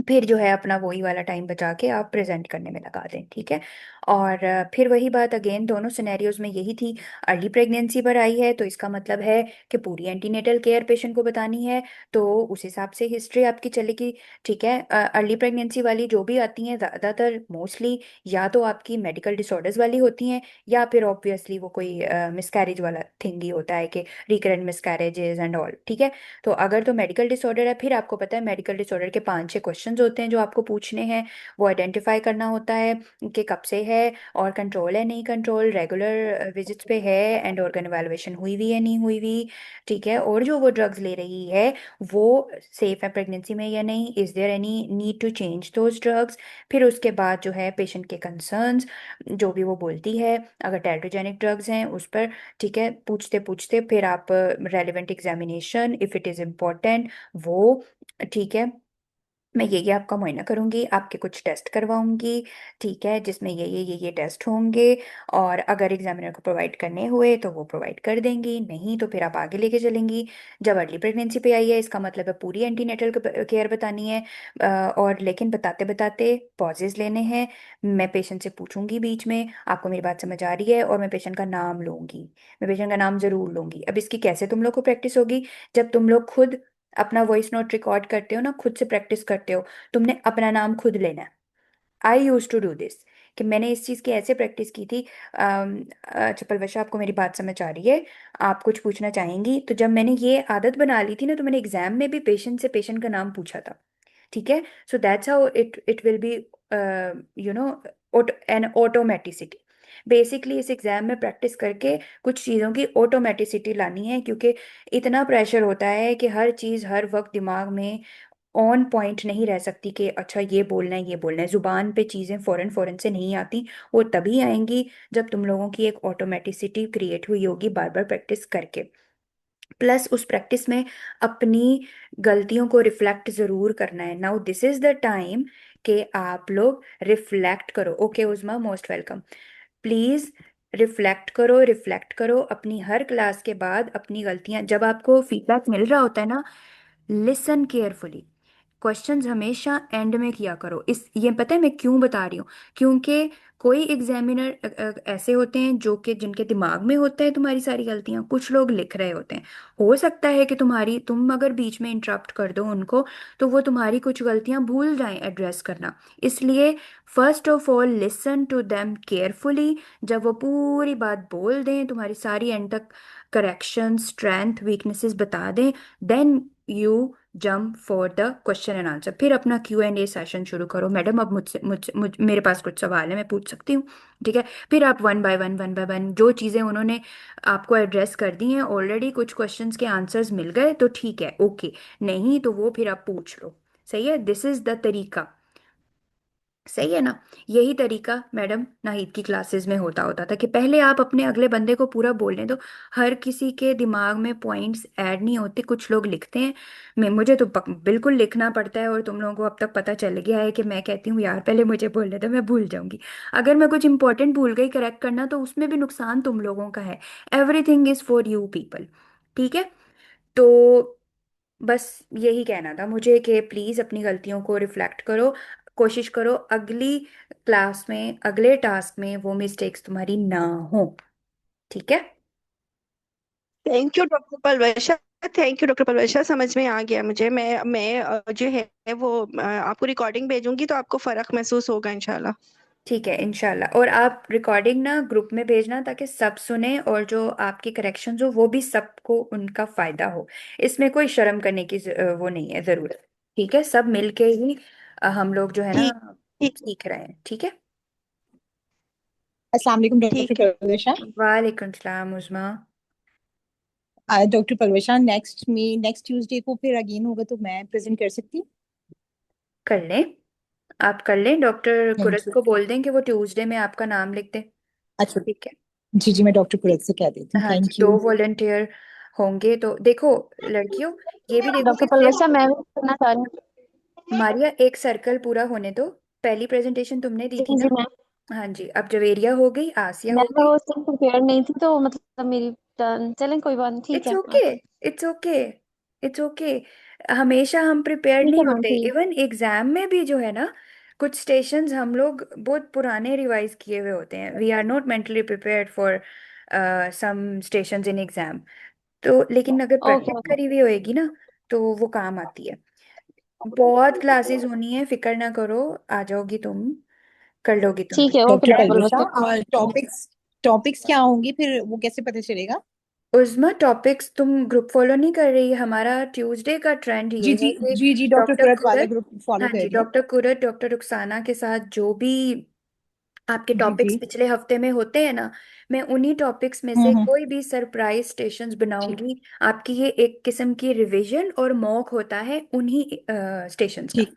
फिर जो है अपना वही वाला टाइम बचा के आप प्रेजेंट करने में लगा दें। ठीक है। और फिर वही बात अगेन, दोनों सिनेरियोज में यही थी। अर्ली प्रेगनेंसी पर आई है तो इसका मतलब है कि पूरी एंटीनेटल केयर पेशेंट को बतानी है, तो उस हिसाब से हिस्ट्री आपकी चलेगी। ठीक है। अर्ली प्रेगनेंसी वाली जो भी आती हैं ज़्यादातर मोस्टली या तो आपकी मेडिकल डिसऑर्डर्स वाली होती हैं, या फिर ऑब्वियसली वो कोई मिसकैरेज वाला थिंग ही होता है कि रिकरेंट मिसकैरेजेस एंड ऑल। ठीक है। तो अगर तो मेडिकल डिसऑर्डर है, फिर आपको पता है मेडिकल डिसऑर्डर के 5-6 क्वेश्चंस होते हैं जो आपको पूछने हैं। वो आइडेंटिफाई करना होता है कि कब से है, और कंट्रोल है नहीं कंट्रोल, रेगुलर विजिट्स पे है, एंड ऑर्गन एवेलुएशन हुई हुई है नहीं हुई हुई। ठीक है। और जो वो ड्रग्स ले रही है वो सेफ है प्रेगनेंसी में या नहीं, is there any need to change those drugs. फिर उसके बाद जो है पेशेंट के कंसर्न्स, जो भी वो बोलती है, अगर टेट्रोजेनिक ड्रग्स हैं उस पर। ठीक है। पूछते पूछते फिर आप relevant examination if it is important वो। ठीक है। मैं ये आपका मुआयना करूंगी, आपके कुछ टेस्ट करवाऊंगी। ठीक है। जिसमें ये टेस्ट होंगे, और अगर एग्जामिनर को प्रोवाइड करने हुए तो वो प्रोवाइड कर देंगी, नहीं तो फिर आप आगे लेके चलेंगी। जब अर्ली प्रेगनेंसी पे आई है इसका मतलब है पूरी एंटीनेटल केयर बतानी है। और लेकिन बताते बताते पॉजेज लेने हैं। मैं पेशेंट से पूछूंगी बीच में, आपको मेरी बात समझ आ रही है, और मैं पेशेंट का नाम लूंगी। मैं पेशेंट का नाम जरूर लूंगी। अब इसकी कैसे तुम लोग को प्रैक्टिस होगी? जब तुम लोग खुद अपना वॉइस नोट रिकॉर्ड करते हो ना, खुद से प्रैक्टिस करते हो, तुमने अपना नाम खुद लेना है। आई यूज टू डू दिस, कि मैंने इस चीज़ की ऐसे प्रैक्टिस की थी। अच्छा पलवशा, आपको मेरी बात समझ आ रही है? आप कुछ पूछना चाहेंगी? तो जब मैंने ये आदत बना ली थी ना, तो मैंने एग्जाम में भी पेशेंट से पेशेंट का नाम पूछा था। ठीक है। So that's how it will be you know an automaticity. Basically इस एग्जाम में प्रैक्टिस करके कुछ चीज़ों की ऑटोमेटिसिटी लानी है, क्योंकि इतना प्रेशर होता है कि हर चीज़ हर वक्त दिमाग में ऑन पॉइंट नहीं रह सकती, कि अच्छा ये बोलना है ये बोलना है। जुबान पे चीज़ें फौरन फौरन से नहीं आती, वो तभी आएंगी जब तुम लोगों की एक ऑटोमेटिसिटी क्रिएट हुई होगी बार बार प्रैक्टिस करके। प्लस उस प्रैक्टिस में अपनी गलतियों को रिफ्लेक्ट ज़रूर करना है। Now this is the time कि आप लोग रिफ्लेक्ट करो। Okay उज़मा, most welcome. Please reflect करो, रिफ्लेक्ट करो अपनी हर क्लास के बाद अपनी गलतियां, जब आपको फीडबैक मिल रहा होता है ना, लिसन केयरफुली। क्वेश्चंस हमेशा एंड में किया करो। इस ये पता है मैं क्यों बता रही हूँ? क्योंकि कोई एग्जामिनर ऐसे होते हैं जो कि जिनके दिमाग में होता है तुम्हारी सारी गलतियां, कुछ लोग लिख रहे होते हैं। हो सकता है कि तुम अगर बीच में इंटरप्ट कर दो उनको, तो वो तुम्हारी कुछ गलतियां भूल जाएं एड्रेस करना। इसलिए first of all listen to them carefully. जब वो पूरी बात बोल दें, तुम्हारी सारी एंड तक करेक्शन, स्ट्रेंथ, वीकनेसेस बता दें, then you jump for the question and answer. फिर अपना Q&A सेशन शुरू करो। मैडम अब मुझसे मेरे पास कुछ सवाल है, मैं पूछ सकती हूँ? ठीक है। फिर आप वन बाय वन जो चीज़ें उन्होंने आपको एड्रेस कर दी हैं ऑलरेडी, कुछ क्वेश्चंस के आंसर्स मिल गए तो ठीक है, ओके। नहीं तो वो फिर आप पूछ लो। सही है, दिस इज द तरीका। सही है ना? यही तरीका मैडम नाहिद की क्लासेस में होता था कि पहले आप अपने अगले बंदे को पूरा बोलने दो। हर किसी के दिमाग में पॉइंट्स ऐड नहीं होते, कुछ लोग लिखते हैं। मुझे तो बिल्कुल लिखना पड़ता है, और तुम लोगों को अब तक पता चल गया है कि मैं कहती हूँ यार पहले मुझे बोलने दो, मैं भूल जाऊंगी। अगर मैं कुछ इंपॉर्टेंट भूल गई करेक्ट करना, तो उसमें भी नुकसान तुम लोगों का है। Everything is for you people. ठीक है। तो बस यही कहना था मुझे कि प्लीज अपनी गलतियों को रिफ्लेक्ट करो। कोशिश करो अगली क्लास में, अगले टास्क में वो मिस्टेक्स तुम्हारी ना हो। ठीक है। Thank you doctor Palwaisha. Thank you doctor Palwaisha, समझ में आ गया मुझे। मैं जो है वो आपको रिकॉर्डिंग भेजूंगी तो आपको फर्क महसूस होगा इंशाल्लाह। ठीक है इंशाल्लाह। और आप रिकॉर्डिंग ना ग्रुप में भेजना ताकि सब सुने, और जो आपकी करेक्शंस हो वो भी सबको उनका फायदा हो। इसमें कोई शर्म करने की वो नहीं है जरूरत। ठीक है, सब मिलके ही हम लोग जो है ना ठीक ठीक सीख रहे हैं। ठीक है। अस्सलाम वालेकुम डॉक्टर ठीक है। परवेशा। वालेकुम सलाम उजमा। डॉक्टर परवेशा, नेक्स्ट ट्यूसडे को फिर अगेन होगा तो मैं प्रेजेंट कर सकती हूँ? कर लें, आप कर लें। Doctor thank कुरत you. को बोल दें कि वो ट्यूसडे में आपका नाम लिख दे। अच्छा। ठीक है। जी जी, मैं डॉक्टर कुरैश से कह देती हूँ। हाँ जी, थैंक दो यू। वॉलंटियर होंगे तो देखो लड़कियों, ये भी देखो डॉक्टर कि पलवैसा सिर्फ मैं भी करना चाह रही हूँ। मारिया एक सर्कल पूरा होने दो। पहली प्रेजेंटेशन तुमने दी जी थी जी ना? मैम। हाँ जी, अब जवेरिया हो गई, आसिया मैं हो तो गई। उस दिन प्रिपेयर नहीं थी तो मतलब मेरी टर्न, चलें कोई बात नहीं, ठीक इट्स है okay, it's okay, it's okay. हमेशा हम प्रिपेयर्ड ठीक नहीं है मैम होते, ठीक। इवन एग्जाम में भी जो है ना, कुछ स्टेशंस हम लोग बहुत पुराने रिवाइज किए हुए होते हैं। We are not mentally prepared for some stations in exam. तो लेकिन अगर ओके प्रैक्टिस मैम। करी हुई होएगी ना, तो वो काम आती है। बहुत क्लासेस होनी है, फिक्र ना करो। आ जाओगी तुम, कर लोगी तुम ठीक भी। है ओके डॉक्टर डॉक्टर परवेशा, पलवैसा। और टॉपिक्स टॉपिक्स क्या होंगे फिर वो कैसे पता चलेगा? उज़मा टॉपिक्स तुम ग्रुप फॉलो नहीं कर रही? हमारा ट्यूसडे का ट्रेंड जी ये जी है कि जी जी, डॉक्टर डॉक्टर कुरैश वाला कुरत, ग्रुप फॉलो हाँ कर जी, रही हूँ। डॉक्टर कुरत, डॉक्टर रुखसाना के साथ जो भी आपके जी टॉपिक्स जी। पिछले हफ्ते में होते हैं ना, मैं उन्हीं टॉपिक्स में से हम्म। कोई भी सरप्राइज स्टेशंस ठीक बनाऊंगी। आपकी ये एक किस्म की रिवीजन और मॉक होता है उन्हीं स्टेशंस का। ठीक